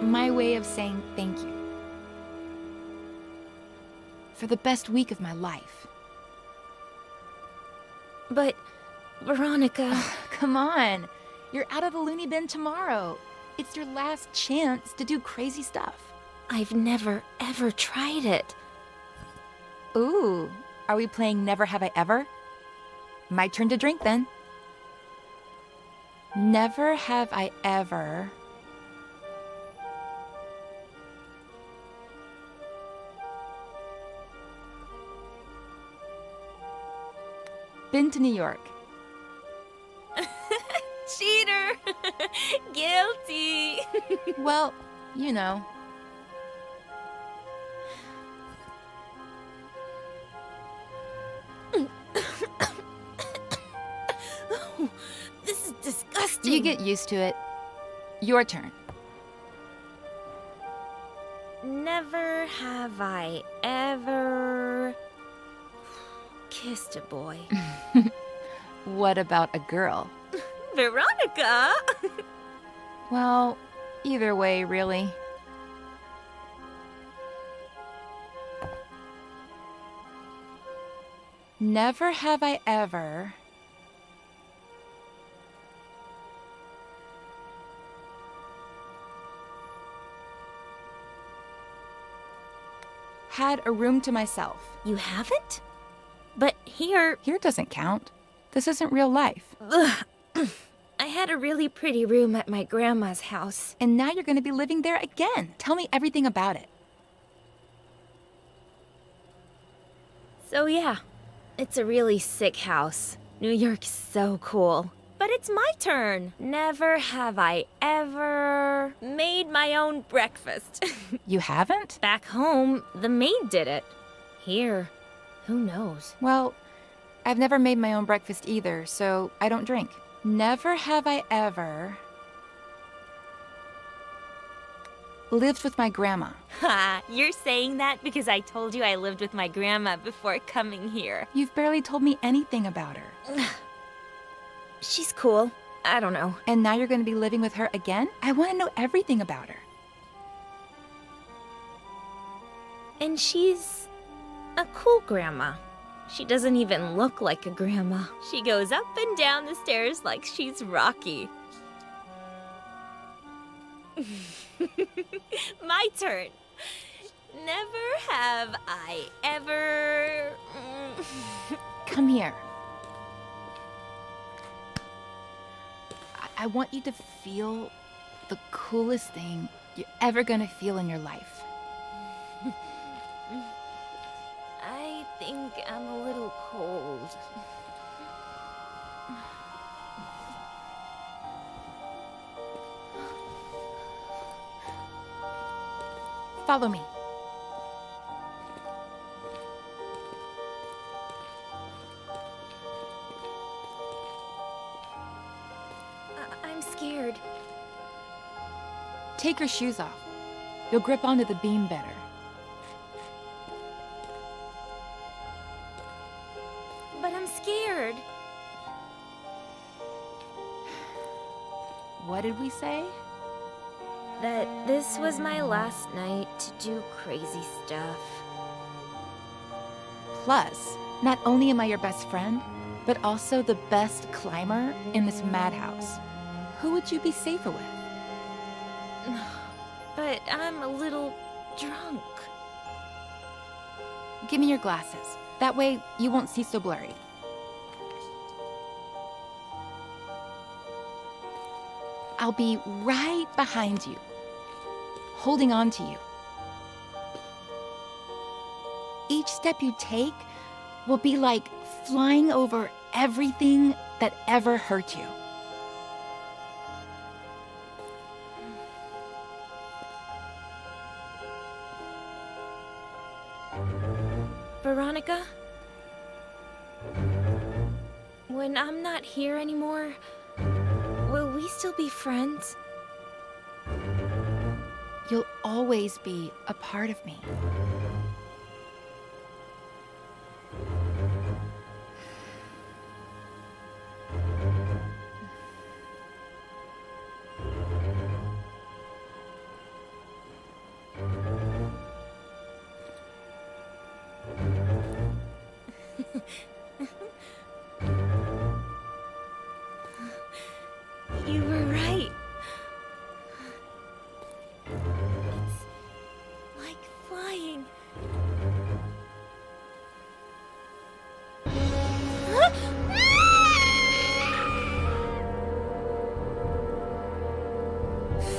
my way of saying thank you. For the best week of my life. But, Veronica... Come on. You're out of the loony bin tomorrow. It's your last chance to do crazy stuff. I've never, ever tried it. Ooh, are we playing Never Have I Ever? My turn to drink then. Never have I ever... been to New York. Cheater! Guilty! Well, you know. This is disgusting. You get used to it. Your turn. Never have I ever kissed a boy. What about a girl? Veronica! Well, either way, really. Never have I ever... had a room to myself. You haven't? But here... Here doesn't count. This isn't real life. I had a really pretty room at my grandma's house. And now you're going to be living there again. Tell me everything about it. So yeah, it's a really sick house. New York's so cool. But it's my turn. Never have I ever made my own breakfast. You haven't? Back home, the maid did it. Here, who knows? Well, I've never made my own breakfast either, so I don't drink. Never have I ever... lived with my grandma. Ha! You're saying that because I told you I lived with my grandma before coming here. You've barely told me anything about her. She's cool. I don't know. And now you're going to be living with her again? I want to know everything about her. And she's a cool grandma. She doesn't even look like a grandma. She goes up and down the stairs like she's Rocky. My turn. Never have I ever... Come here. I want you to feel the coolest thing you're ever gonna feel in your life. I think I'm a little cold. Follow me. I'm scared. Take your shoes off. You'll grip onto the beam better. But I'm scared. What did we say? That this was my last night to do crazy stuff. Plus, not only am I your best friend, but also the best climber in this madhouse. Who would you be safer with? But I'm a little drunk. Give me your glasses. That way, you won't see so blurry. I'll be right behind you, holding on to you. Each step you take will be like flying over everything that ever hurt you. Veronica? When I'm not here anymore, will we still be friends? You'll always be a part of me. You were right. It's like flying.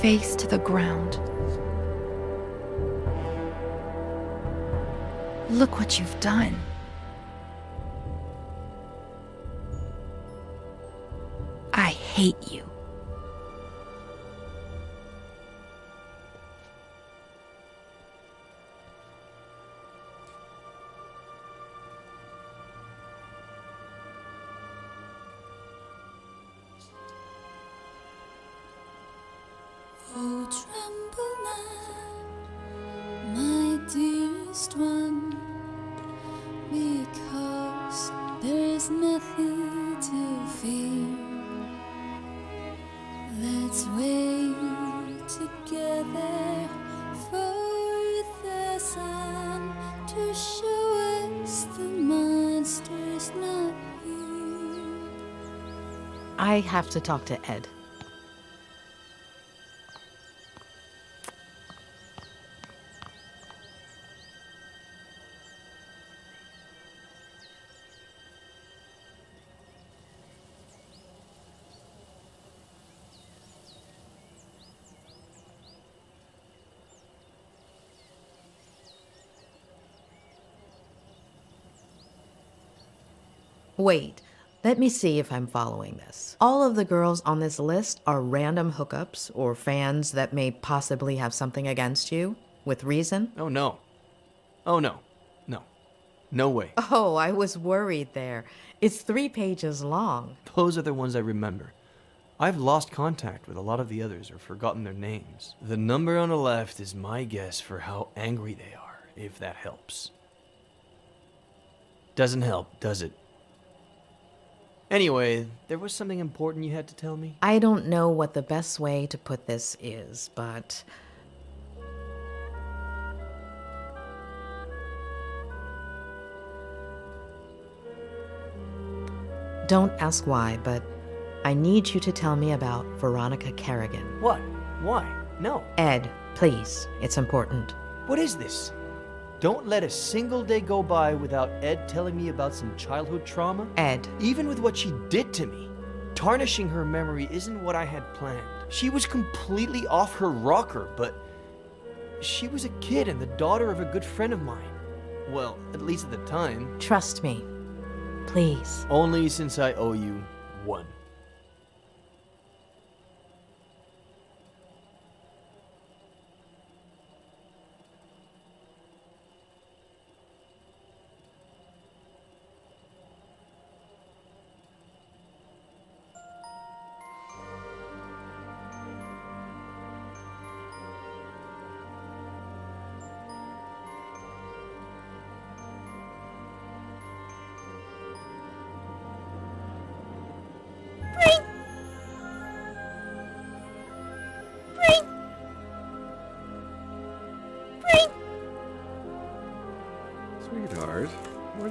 Face to the ground. Look what you've done. I hate you. Oh, tremble not, my dearest one, because there is nothing to fear. Let's wait together for the sun to show us the monster's not here. I have to talk to Ed. Wait, let me see if I'm following this. All of the girls on this list are random hookups or fans that may possibly have something against you, with reason? Oh, no. Oh, no. No. No way. Oh, I was worried there. It's 3 pages long. Those are the ones I remember. I've lost contact with a lot of the others or forgotten their names. The number on the left is my guess for how angry they are, if that helps. Doesn't help, does it? Anyway, there was something important you had to tell me? I don't know what the best way to put this is, but... Don't ask why, but I need you to tell me about Veronica Kerrigan. What? Why? No. Ed, please. It's important. What is this? Don't let a single day go by without Ed telling me about some childhood trauma. Ed. Even with what she did to me, tarnishing her memory isn't what I had planned. She was completely off her rocker, but she was a kid and the daughter of a good friend of mine. Well, at least at the time. Trust me. Please. Only since I owe you one.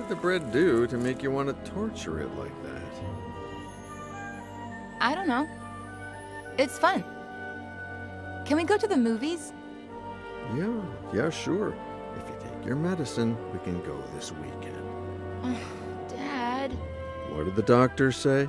did the bread do to make you want to torture it like that? I don't know. It's fun. Can we go to the movies? Yeah, sure. If you take your medicine, we can go this weekend. Dad. What did the doctor say?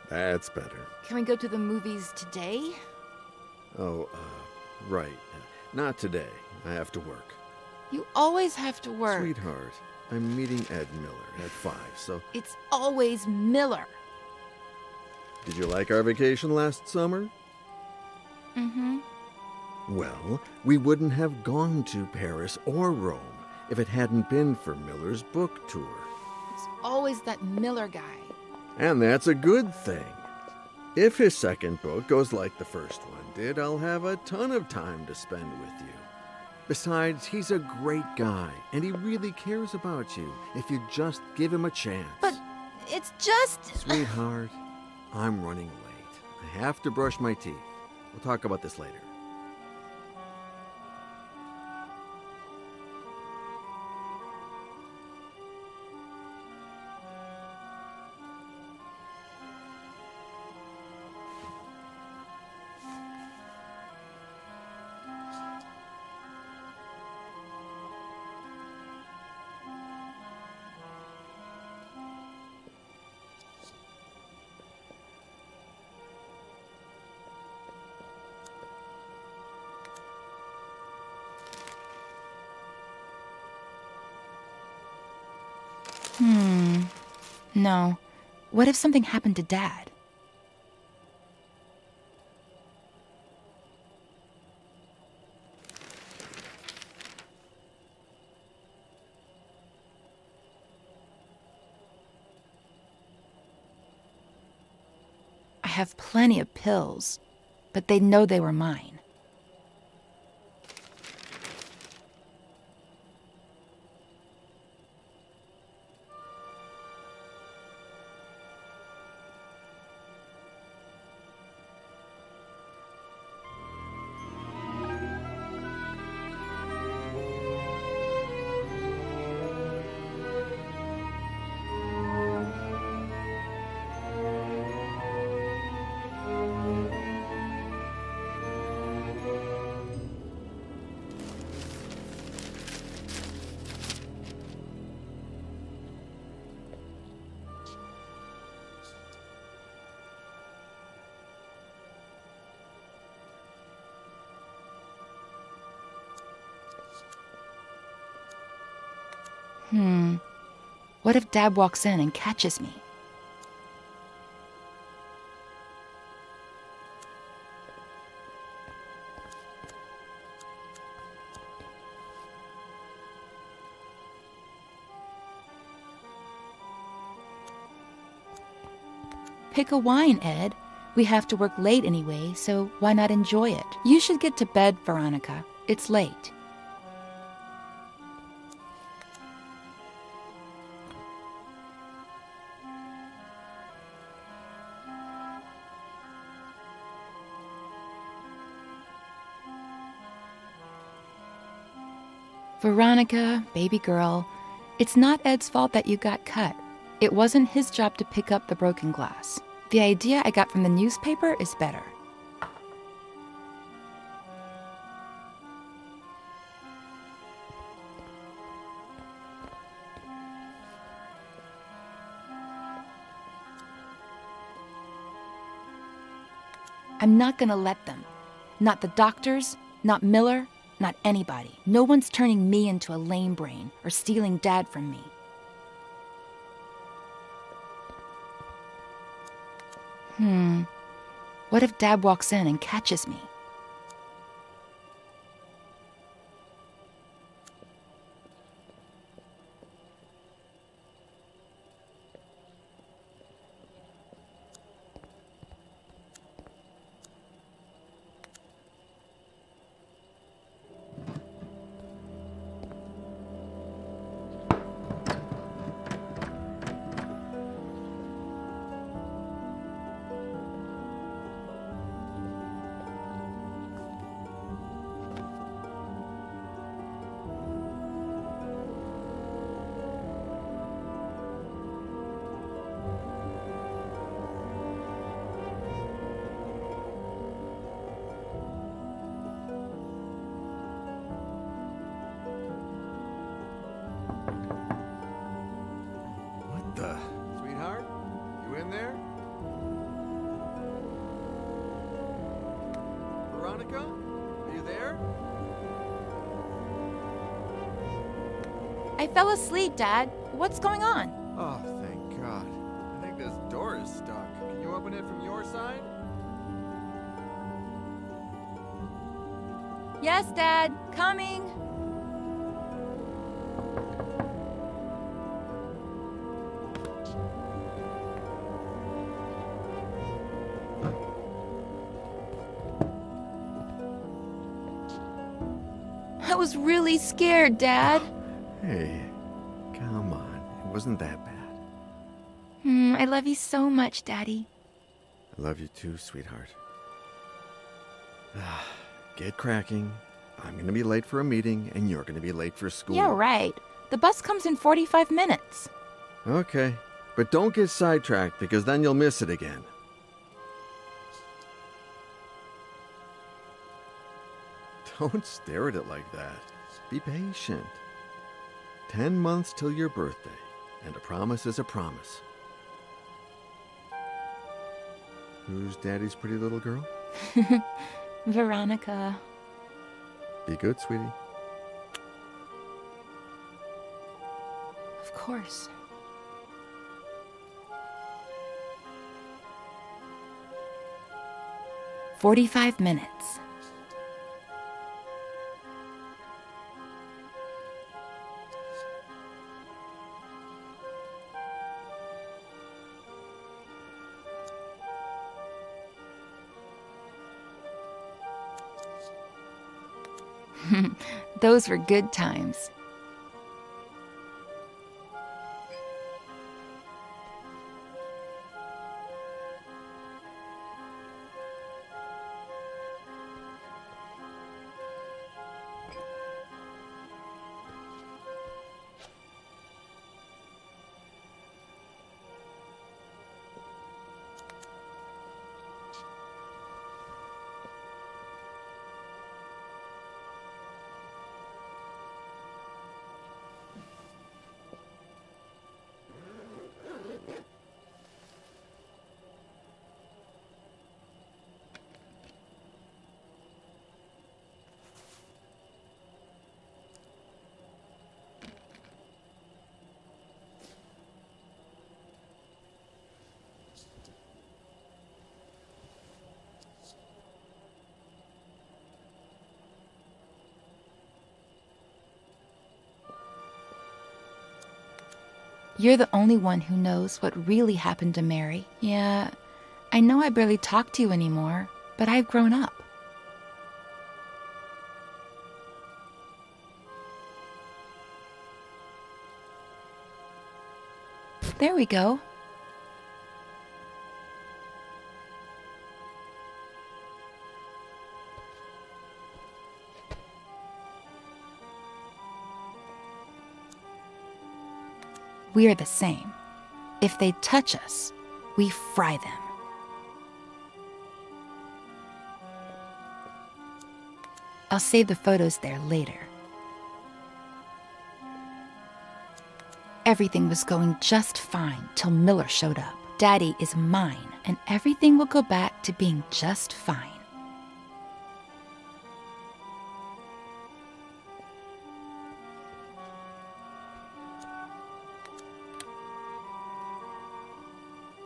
That's better. Can we go to the movies today? Oh, right. Not today. I have to work. You always have to work. Sweetheart, I'm meeting Ed Miller at 5, so... It's always Miller. Did you like our vacation last summer? Mm-hmm. Well, we wouldn't have gone to Paris or Rome if it hadn't been for Miller's book tour. It's always that Miller guy. And that's a good thing. If his second book goes like the first one did, I'll have a ton of time to spend with you. Besides, he's a great guy, and he really cares about you if you just give him a chance. But it's just... Sweetheart, I'm running late. I have to brush my teeth. We'll talk about this later. No. What if something happened to Dad? I have plenty of pills, but they'd know they were mine. What if Dad walks in and catches me? Pick a wine, Ed. We have to work late anyway, so why not enjoy it? You should get to bed, Veronica. It's late. Veronica, baby girl, it's not Ed's fault that you got cut. It wasn't his job to pick up the broken glass. The idea I got from the newspaper is better. I'm not gonna let them. Not the doctors, not Miller, not anybody. No one's turning me into a lame brain or stealing Dad from me. What if Dad walks in and catches me? What the? Sweetheart? You in there? Veronica? Are you there? I fell asleep, Dad. What's going on? Oh, thank God. I think this door is stuck. Can you open it from your side? Yes, Dad. Coming. I was really scared, Dad. Hey, come on. It wasn't that bad. I love you so much, Daddy. I love you too, sweetheart. Get cracking. I'm gonna be late for a meeting, and you're gonna be late for school. Yeah, right. The bus comes in 45 minutes. Okay, but don't get sidetracked, because then you'll miss it again. Don't stare at it like that. Be patient. 10 months till your birthday, and a promise is a promise. Who's Daddy's pretty little girl? Veronica. Be good, sweetie. Of course. "45 minutes. Those were good times. You're the only one who knows what really happened to Mary. Yeah, I know I barely talk to you anymore, but I've grown up. There we go. We are the same. If they touch us, we fry them. I'll save the photos there later. Everything was going just fine till Miller showed up. Daddy is mine, and everything will go back to being just fine.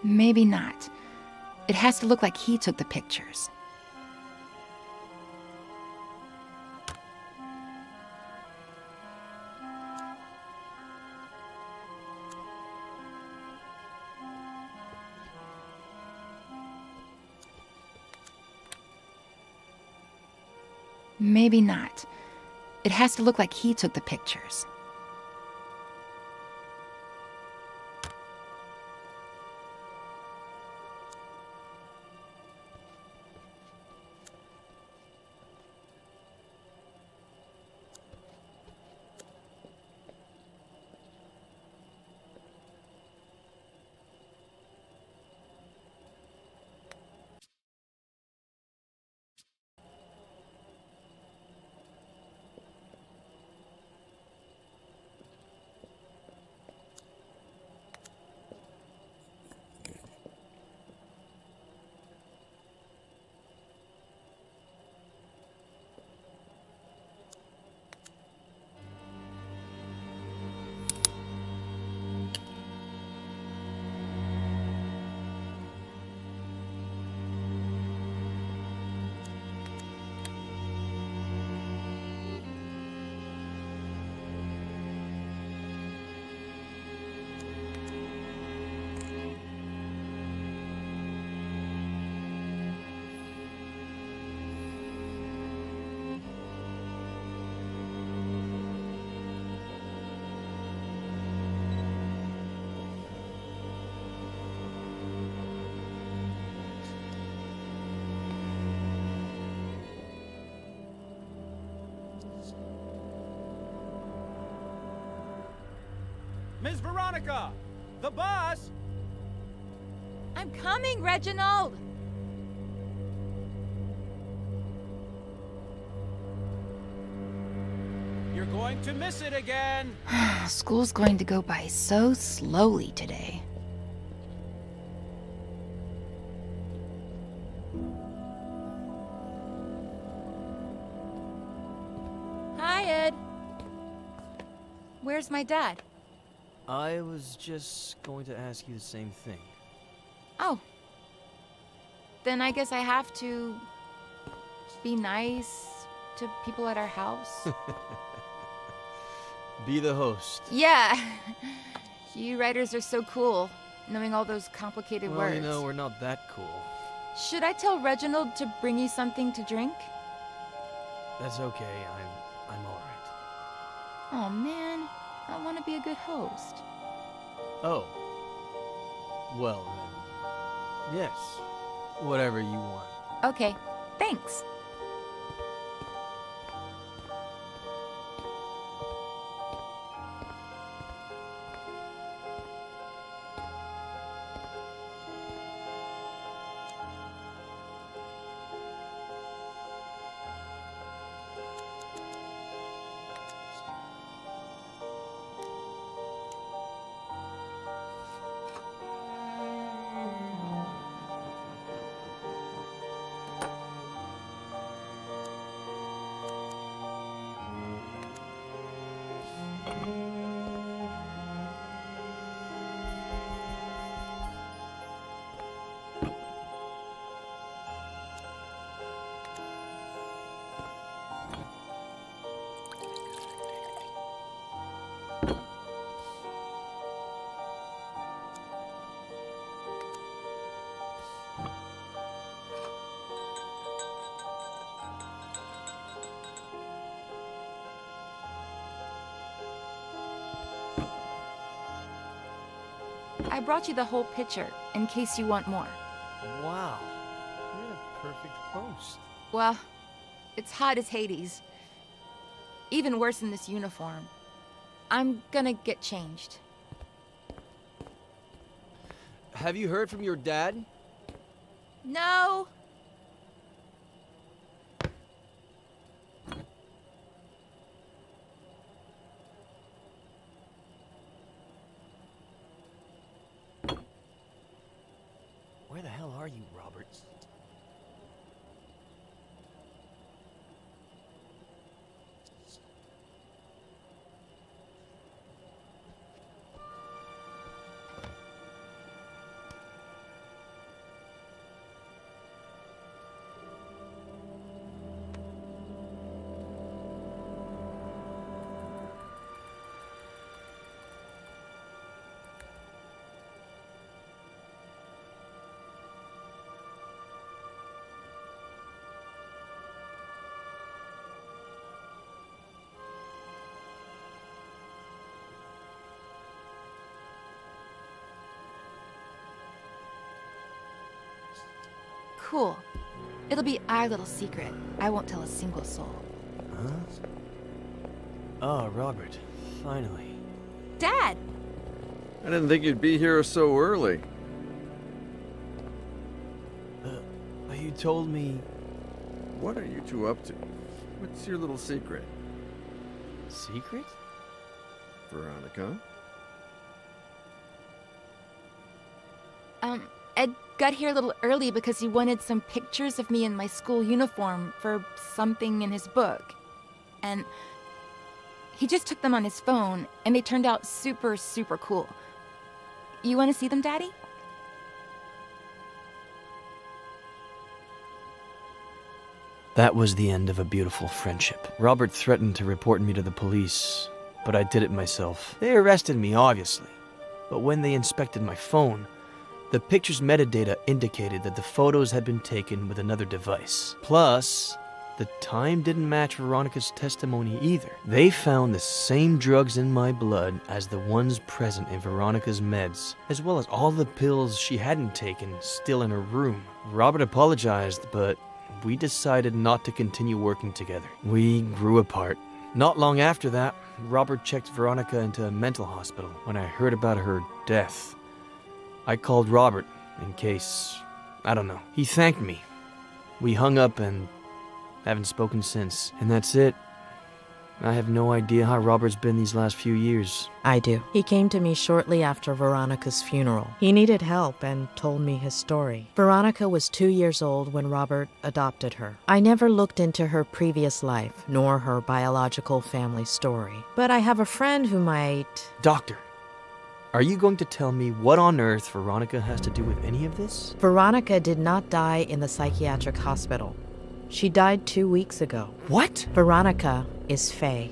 Maybe not. It has to look like he took the pictures. Maybe not. It has to look like he took the pictures. Miss Veronica! The bus! I'm coming, Reginald! You're going to miss it again! School's going to go by so slowly today. Hi, Ed. Where's my dad? I was just going to ask you the same thing. Oh. Then I guess I have to be nice to people at our house. Be the host. Yeah. You writers are so cool, knowing all those complicated Well, words. you know, we're not that cool. Should I tell Reginald to bring you something to drink? That's okay. I'm all right. Oh man, I want to be a good host. Oh. Well, then. Yes. Whatever you want. Okay, thanks. I brought you the whole picture, in case you want more. Wow. You're a perfect host. Well, it's hot as Hades. Even worse in this uniform. I'm gonna get changed. Have you heard from your dad? No! Where the hell are you, Robert? Cool. It'll be our little secret. I won't tell a single soul. Huh? Oh, Robert. Finally. Dad! I didn't think you'd be here so early. You told me... What are you two up to? What's your little secret? Secret? Veronica? Ed got here a little early because he wanted some pictures of me in my school uniform for something in his book. And he just took them on his phone, and they turned out super, super cool. You want to see them, Daddy? That was the end of a beautiful friendship. Robert threatened to report me to the police, but I did it myself. They arrested me, obviously. But when they inspected my phone, the picture's metadata indicated that the photos had been taken with another device. Plus, the time didn't match Veronica's testimony either. They found the same drugs in my blood as the ones present in Veronica's meds, as well as all the pills she hadn't taken still in her room. Robert apologized, but we decided not to continue working together. We grew apart. Not long after that, Robert checked Veronica into a mental hospital when I heard about her death. I called Robert in case, I don't know. He thanked me. We hung up and haven't spoken since. And that's it. I have no idea how Robert's been these last few years. I do. He came to me shortly after Veronica's funeral. He needed help and told me his story. Veronica was 2 years old when Robert adopted her. I never looked into her previous life, nor her biological family story. But I have a friend who might... Doctor, are you going to tell me what on earth Veronica has to do with any of this? Veronica did not die in the psychiatric hospital. She died 2 weeks ago. What? Veronica is Faye.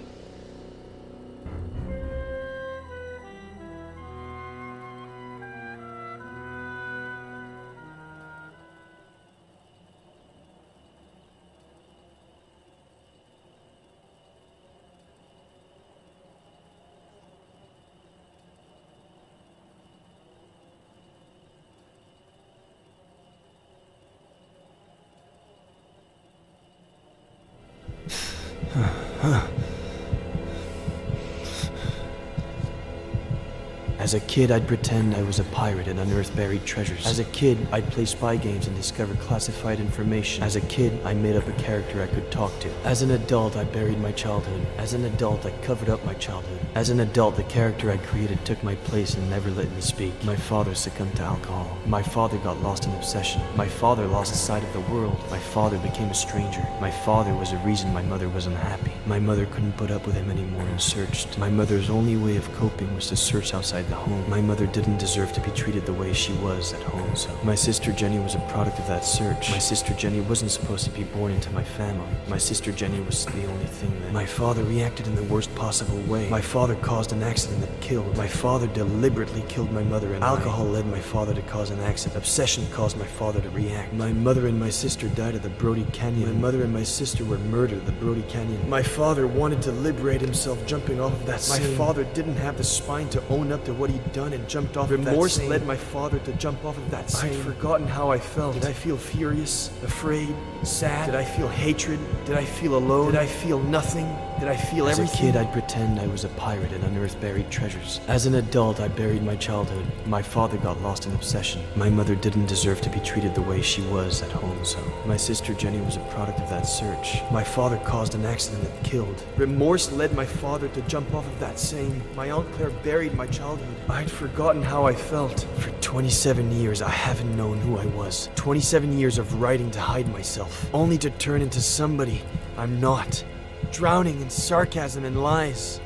As a kid, I'd pretend I was a pirate and unearth buried treasures. As a kid, I'd play spy games and discover classified information. As a kid, I made up a character I could talk to. As an adult, I buried my childhood. As an adult, I covered up my childhood. As an adult, the character I created took my place and never let me speak. My father succumbed to alcohol. My father got lost in obsession. My father lost sight of the world. My father became a stranger. My father was the reason my mother was unhappy. My mother couldn't put up with him anymore and searched. My mother's only way of coping was to search outside the home. My mother didn't deserve to be treated the way she was at home, so my sister Jenny was a product of that search. My sister Jenny wasn't supposed to be born into my family. My sister Jenny was the only thing that... My father reacted in the worst possible way. My father caused an accident that killed. My father deliberately killed my mother, and alcohol led my father to cause an accident. Obsession caused my father to react. My mother and my sister died at the Brody Canyon. My mother and my sister were murdered at the Brody Canyon. My father wanted to liberate himself jumping off of that scene. My father didn't have the spine to own up to what he'd done and jumped off of that scene. Remorse led my father to jump off of that scene. I'd forgotten how I felt. Did I feel furious, afraid, sad? Did I feel hatred? Did I feel alone? Did I feel nothing? Did I feel everything? As a kid, I'd pretend I was a pirate and unearth buried treasures. As an adult, I buried my childhood. My father got lost in obsession. My mother didn't deserve to be treated the way she was at home, so my sister Jenny was a product of that search. My father caused an accident that killed. Remorse led my father to jump off of that scene. My Aunt Claire buried my childhood. I'd forgotten how I felt. For 27 years, I haven't known who I was. 27 years of writing to hide myself, only to turn into somebody I'm not. Drowning in sarcasm and lies.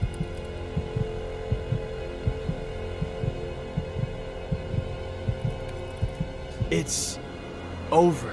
It's over.